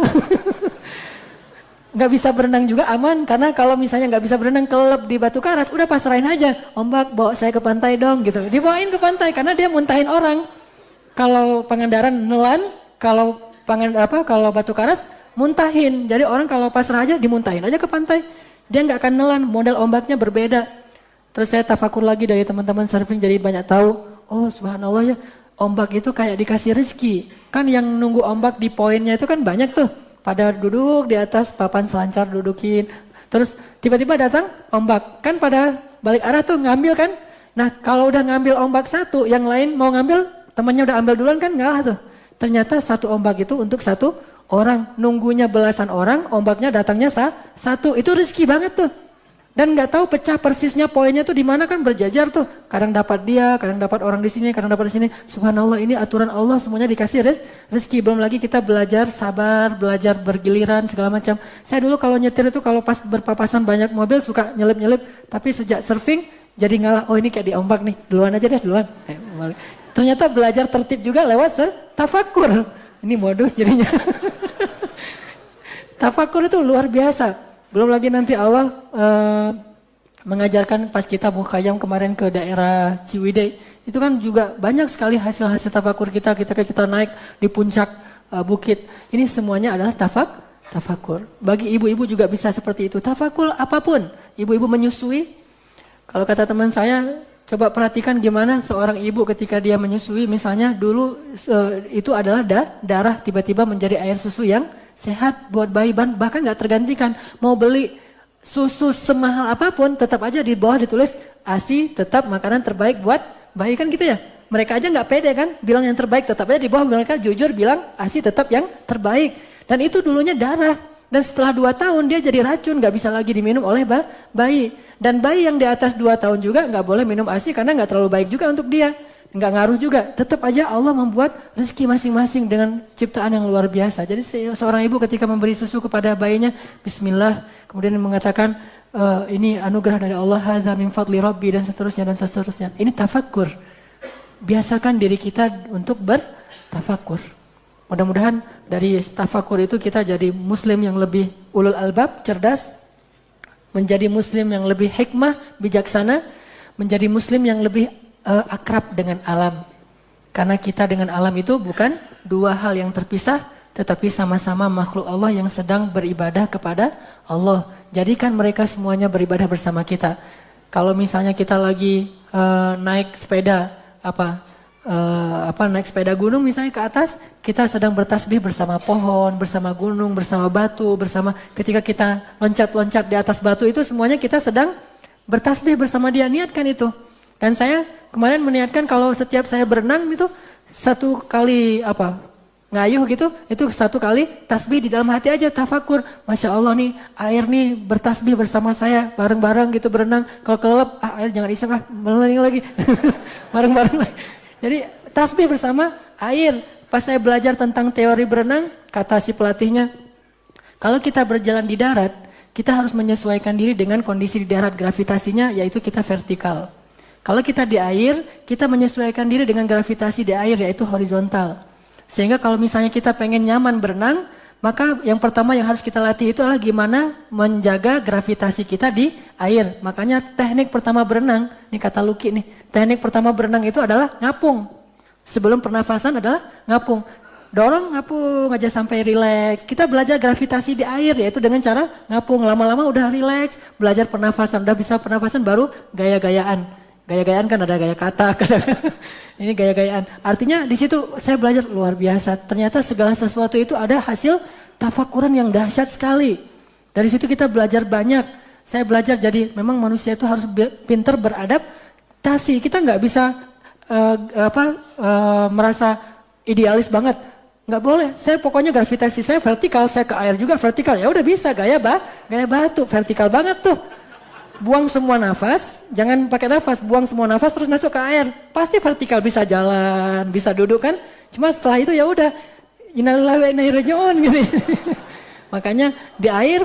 Nggak bisa berenang juga aman, karena kalau misalnya nggak bisa berenang kelelep di Batu Karas, udah pasrahin aja, ombak bawa saya ke pantai dong gitu. Dibawain ke pantai karena dia muntahin orang. Kalau Pangandaran nelan, kalau Batu Karas muntahin. Jadi orang kalau pasrah aja dimuntahin aja ke pantai. Dia nggak akan nelan, model ombaknya berbeda. Terus saya tafakur lagi dari teman-teman surfing, jadi banyak tahu. Oh subhanallah ya, ombak itu kayak dikasih rezeki. Kan yang nunggu ombak di poinnya itu kan banyak tuh. Pada duduk di atas papan selancar, dudukin. Terus tiba-tiba datang ombak. Kan pada balik arah tuh ngambil kan. Nah kalau udah ngambil ombak satu, yang lain mau ngambil, temannya udah ambil duluan kan ngalah tuh. Ternyata satu ombak itu untuk satu orang. Nunggunya belasan orang, ombaknya datangnya satu. Itu rezeki banget tuh. Dan nggak tahu pecah persisnya poinnya tuh di mana, kan berjajar tuh. Kadang dapat dia, kadang dapat orang di sini, kadang dapat di sini. Subhanallah, ini aturan Allah, semuanya dikasih rezeki. Belum lagi kita belajar sabar, belajar bergiliran segala macam. Saya dulu kalau nyetir itu kalau pas berpapasan banyak mobil suka nyelip-nyelip, tapi sejak surfing jadi ngalah. Oh ini kayak diombak nih, duluan aja deh, duluan. Ternyata belajar tertib juga lewat tafakur. Ini modus jadinya. Tafakur itu luar biasa. Belum lagi nanti Allah mengajarkan pas kita mukhayam kemarin ke daerah Ciwidey. Itu kan juga banyak sekali hasil-hasil tafakur kita ketika kita naik di puncak bukit. Ini semuanya adalah tafakur. Bagi ibu-ibu juga bisa seperti itu. Tafakur apapun. Ibu-ibu menyusui. Kalau kata teman saya, coba perhatikan gimana seorang ibu ketika dia menyusui. Misalnya dulu itu adalah darah tiba-tiba menjadi air susu yang sehat buat bayi, bahkan nggak tergantikan. Mau beli susu semahal apapun, tetap aja di bawah ditulis ASI tetap makanan terbaik buat bayi, kan gitu ya. Mereka aja nggak pede kan, bilang yang terbaik, tetap aja di bawah mereka jujur bilang ASI tetap yang terbaik. Dan itu dulunya darah. Dan setelah 2 tahun dia jadi racun, nggak bisa lagi diminum oleh bayi. Dan bayi yang di atas 2 tahun juga nggak boleh minum ASI karena nggak terlalu baik juga untuk dia. Nggak ngaruh juga, tetap aja Allah membuat rezeki masing-masing dengan ciptaan yang luar biasa. Jadi seorang ibu ketika memberi susu kepada bayinya, Bismillah, kemudian mengatakan ini anugerah dari Allah, hadza min fadli Rabbi, dan seterusnya dan seterusnya. Ini tafakur. Biasakan diri kita untuk bertafakur. Mudah-mudahan dari tafakur itu kita jadi muslim yang lebih ulul albab, cerdas, menjadi muslim yang lebih hikmah, bijaksana, menjadi muslim yang lebih akrab dengan alam. Karena kita dengan alam itu bukan 2 hal yang terpisah, tetapi sama-sama makhluk Allah yang sedang beribadah kepada Allah. Jadikan mereka semuanya beribadah bersama kita. Kalau misalnya kita lagi naik sepeda, naik sepeda gunung misalnya ke atas, kita sedang bertasbih bersama pohon, bersama gunung, bersama batu, bersama ketika kita loncat-loncat di atas batu itu semuanya kita sedang bertasbih bersama dia. Niatkan itu. Dan saya kemarin meniatkan kalau setiap saya berenang itu 1 kali ngayuh gitu, itu 1 kali tasbih di dalam hati aja, tafakur. Masya Allah nih, air nih bertasbih bersama saya, bareng-bareng gitu berenang. Kalau kelelep, air jangan iseng meleng lagi. Bareng-bareng lagi. Jadi tasbih bersama air. Pas saya belajar tentang teori berenang, kata si pelatihnya, kalau kita berjalan di darat, kita harus menyesuaikan diri dengan kondisi di darat, gravitasinya yaitu kita vertikal. Kalau kita di air, kita menyesuaikan diri dengan gravitasi di air, yaitu horizontal. Sehingga kalau misalnya kita pengen nyaman berenang, maka yang pertama yang harus kita latih itu adalah gimana menjaga gravitasi kita di air. Makanya teknik pertama berenang, ini kata Luki nih, teknik pertama berenang itu adalah ngapung. Sebelum pernafasan adalah ngapung. Dorong ngapung aja sampai rileks. Kita belajar gravitasi di air, yaitu dengan cara ngapung. Lama-lama udah rileks, belajar pernafasan, udah bisa pernafasan baru gaya-gayaan. Gaya-gayaan kan ada gaya kata, ini gaya-gayaan. Artinya di situ saya belajar luar biasa. Ternyata segala sesuatu itu ada hasil tafakuran yang dahsyat sekali. Dari situ kita belajar banyak. Saya belajar jadi memang manusia itu harus pintar beradaptasi. Kita nggak bisa merasa idealis banget. Nggak boleh. Saya pokoknya gravitasi saya vertikal, saya ke air juga vertikal. Ya udah bisa gaya batu, vertikal banget tuh. Buang semua nafas, jangan pakai nafas, buang semua nafas terus masuk ke air. Pasti vertikal, bisa jalan, bisa duduk kan. Cuma setelah itu ya udah innalillahi wa inna ilaihi raji'un gitu. Makanya di air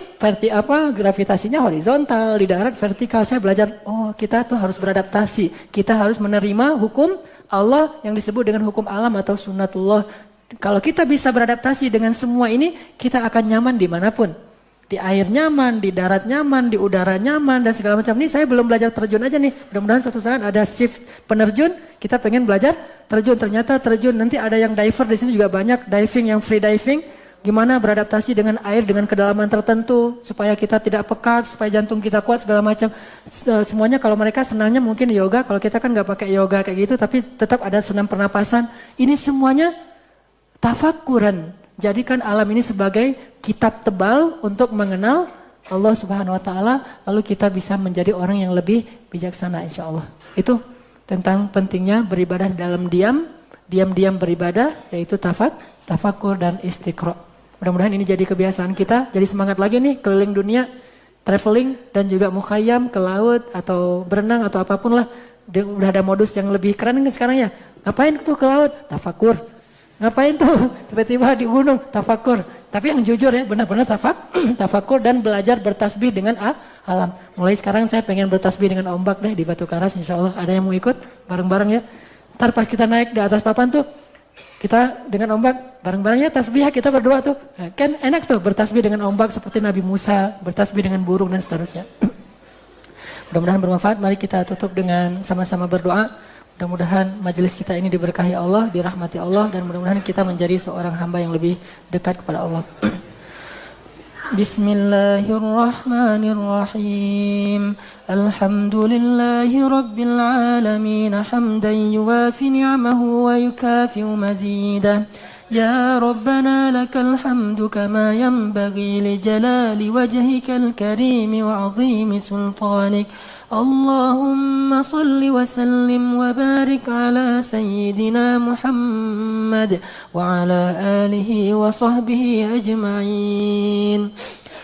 gravitasinya horizontal, di darat vertikal. Saya belajar, oh kita tuh harus beradaptasi. Kita harus menerima hukum Allah yang disebut dengan hukum alam atau sunnatullah. Kalau kita bisa beradaptasi dengan semua ini, kita akan nyaman dimanapun. Di air nyaman, di darat nyaman, di udara nyaman, dan segala macam. Ini saya belum belajar terjun aja nih. Mudah-mudahan suatu saat ada shift penerjun, kita pengen belajar terjun. Ternyata terjun, nanti ada yang diver di sini juga banyak, diving, yang free diving. Gimana beradaptasi dengan air, dengan kedalaman tertentu, supaya kita tidak pekak, supaya jantung kita kuat, segala macam. Semuanya kalau mereka senangnya mungkin yoga, kalau kita kan nggak pakai yoga kayak gitu, tapi tetap ada senam pernapasan. Ini semuanya tafakuran. Jadikan alam ini sebagai kitab tebal untuk mengenal Allah Subhanahu wa taala, lalu kita bisa menjadi orang yang lebih bijaksana insyaallah. Itu tentang pentingnya beribadah dalam diam-diam beribadah, yaitu tafakur dan istiqra. Mudah-mudahan ini jadi kebiasaan kita, jadi semangat lagi nih keliling dunia. traveling dan juga mukhayyam ke laut atau berenang atau apapun lah. Udah ada modus yang lebih keren kan sekarang ya. Ngapain tuh ke laut? Tafakur. Ngapain tuh tiba-tiba di gunung? Tafakur. Tapi yang jujur ya, benar-benar tafakur dan belajar bertasbih dengan alam. Mulai sekarang saya pengen bertasbih dengan ombak deh di Batu Karas, insya Allah. Ada yang mau ikut bareng-bareng ya. Ntar pas kita naik di atas papan tuh, kita dengan ombak bareng-barengnya tasbih kita berdoa tuh. Kan enak tuh bertasbih dengan ombak seperti Nabi Musa, bertasbih dengan burung dan seterusnya. Mudah-mudahan bermanfaat. Mari kita tutup dengan sama-sama berdoa. Mudah-mudahan majelis kita ini diberkahi Allah, dirahmati Allah, dan mudah-mudahan kita menjadi seorang hamba yang lebih dekat kepada Allah. Bismillahirrahmanirrahim. Alhamdulillahi rabbil alamin. Hamdan yuwafi ni'amahu wa yukafi'u mazidah. Ya Rabbana lakal hamdu kama yanbaghi li jalali wajhikal karim wa 'azimi sultanik. اللهم صل وسلم وبارك على سيدنا محمد وعلى آله وصحبه أجمعين.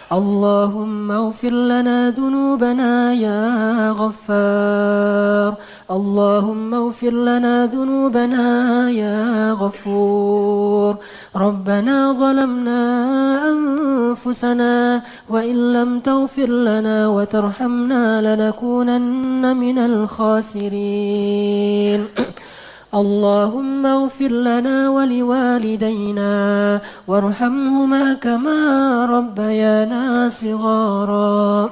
اللهم اغفر لنا ذنوبنا يا غفار. اللهم اغفر لنا ذنوبنا يا غفور. ربنا ظلمنا أنفسنا وإن لم تغفر لنا وترحمنا لنكونن من الخاسرين. اللهم اغفر لنا ولوالدينا وارحمهما كما ربيانا صغارا.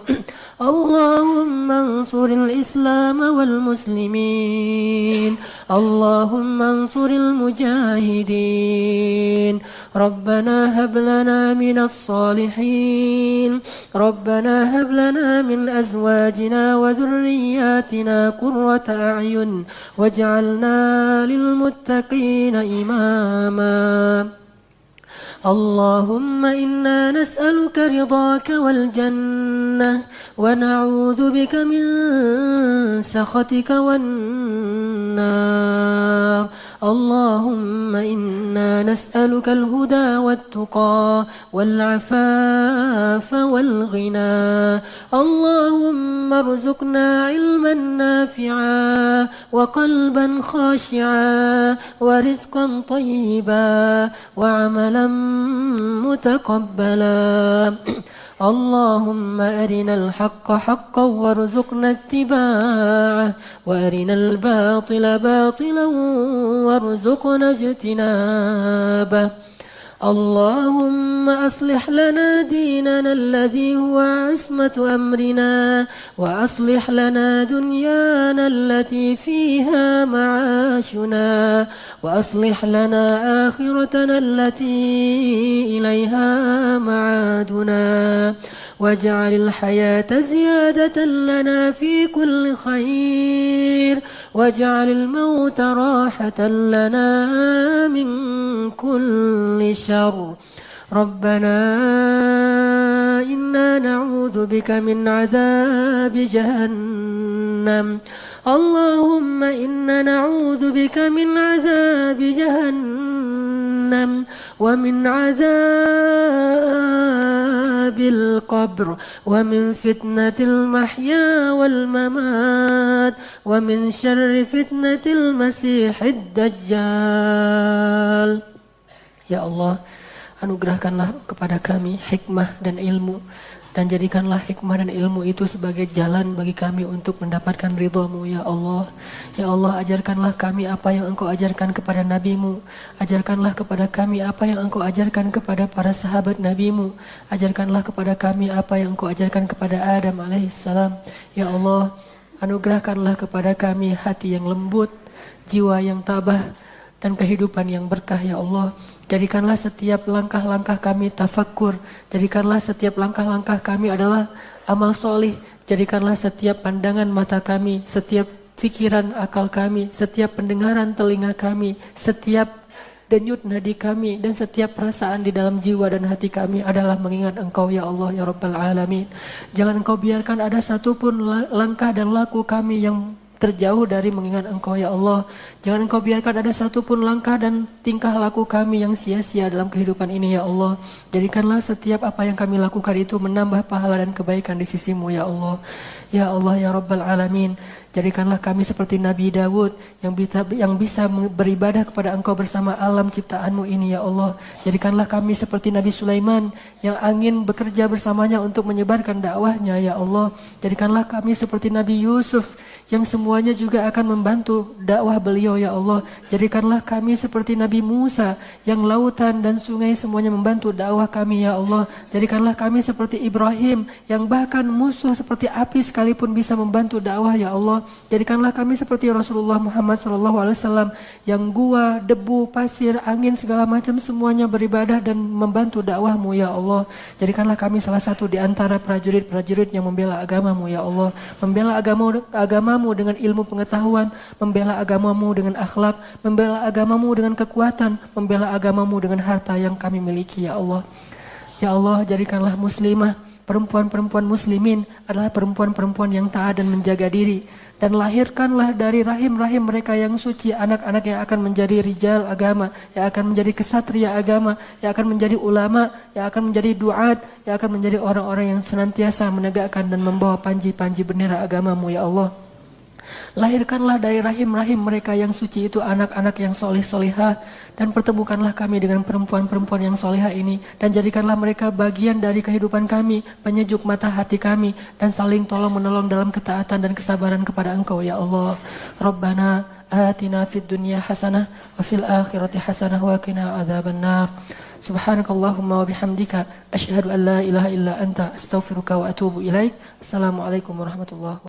اللهم انصر الإسلام والمسلمين. اللهم انصر المجاهدين. ربنا هب لنا من الصالحين. ربنا هب لنا من أزواجنا وذرياتنا قرة أعين واجعلنا للمتقين إماما. اللهم إنا نسألك رضاك والجنة ونعوذ بك من سخطك والنار. اللهم إنا نسألك الهدى والتقى والعفاف والغنى. اللهم ارزقنا علما نافعا وقلبا خاشعا ورزقا طيبا وعملا متقبلا. اللهم أرنا الحق حقا وارزقنا اتباعه وأرنا الباطل باطلا وارزقنا اجتنابه. اللهم أصلح لنا ديننا الذي هو عصمة أمرنا وأصلح لنا دنيانا التي فيها معاشنا وأصلح لنا آخرتنا التي إليها معادنا واجعل الحياة زيادة لنا في كل خير واجعل الموت راحة لنا من كل شر. ربنا إنا نعوذ بك من عذاب جهنم. اللهم إنا نعوذ بك من عذاب جهنم ومن عذاب القبر ومن فتنة المحيا والممات ومن شر فتنة المسيح الدجال. Ya Allah, anugerahkanlah kepada kami hikmah dan ilmu, dan jadikanlah hikmah dan ilmu itu sebagai jalan bagi kami untuk mendapatkan ridha-Mu ya Allah. Ya Allah, ajarkanlah kami apa yang Engkau ajarkan kepada Nabi-Mu. Ajarkanlah kepada kami apa yang Engkau ajarkan kepada para sahabat Nabi-Mu. Ajarkanlah kepada kami apa yang Engkau ajarkan kepada Adam alaihissalam. Ya Allah, anugerahkanlah kepada kami hati yang lembut, jiwa yang tabah, dan kehidupan yang berkah ya Allah. Jadikanlah setiap langkah-langkah kami tafakkur. Jadikanlah setiap langkah-langkah kami adalah amal solih. Jadikanlah setiap pandangan mata kami, setiap pikiran akal kami, setiap pendengaran telinga kami, setiap denyut nadi kami, dan setiap perasaan di dalam jiwa dan hati kami adalah mengingat Engkau ya Allah ya Rabbal Alamin. Jangan Engkau biarkan ada satupun langkah dan laku kami yang terjauh dari mengingat Engkau ya Allah. Jangan Engkau biarkan ada satupun langkah dan tingkah laku kami yang sia-sia dalam kehidupan ini ya Allah. Jadikanlah setiap apa yang kami lakukan itu menambah pahala dan kebaikan di sisi-Mu ya Allah. Ya Allah ya Rabbal Alamin. Jadikanlah kami seperti Nabi Dawud yang bisa beribadah kepada Engkau bersama alam ciptaan-Mu ini ya Allah. Jadikanlah kami seperti Nabi Sulaiman yang angin bekerja bersamanya untuk menyebarkan dakwahnya ya Allah. Jadikanlah kami seperti Nabi Yusuf yang semuanya juga akan membantu dakwah beliau ya Allah. Jadikanlah kami seperti Nabi Musa yang lautan dan sungai semuanya membantu dakwah kami ya Allah. Jadikanlah kami seperti Ibrahim yang bahkan musuh seperti api sekalipun bisa membantu dakwah ya Allah. Jadikanlah kami seperti Rasulullah Muhammad SAW yang gua, debu, pasir, angin segala macam semuanya beribadah dan membantu dakwah-Mu ya Allah. Jadikanlah kami salah satu di antara prajurit-prajurit yang membela agama-Mu ya Allah. Membela agamamu dengan ilmu pengetahuan, membela agamamu dengan akhlak, membela agamamu dengan kekuatan, membela agamamu dengan harta yang kami miliki ya Allah. Ya Allah, jadikanlah muslimah, perempuan-perempuan muslimin adalah perempuan-perempuan yang taat dan menjaga diri. Dan lahirkanlah dari rahim-rahim mereka yang suci anak-anak yang akan menjadi rijal agama, yang akan menjadi kesatria agama, yang akan menjadi ulama, yang akan menjadi duat, yang akan menjadi orang-orang yang senantiasa menegakkan dan membawa panji-panji bendera agama-Mu ya Allah. Lahirkanlah dari rahim-rahim mereka yang suci itu anak-anak yang soleh-solehah, dan pertemukanlah kami dengan perempuan-perempuan yang solehah ini, dan jadikanlah mereka bagian dari kehidupan kami, penyejuk mata hati kami, dan saling tolong-menolong dalam ketaatan dan kesabaran kepada Engkau ya Allah. Rabbana atina fid dunya hasanah wa fil akhirati hasanah wa qina adzabannar. Subhanakallahumma wa bihamdika asyhadu an la ilaha illa anta astaghfiruka wa atubu ilaik. Assalamualaikum warahmatullahi wabarakatuh.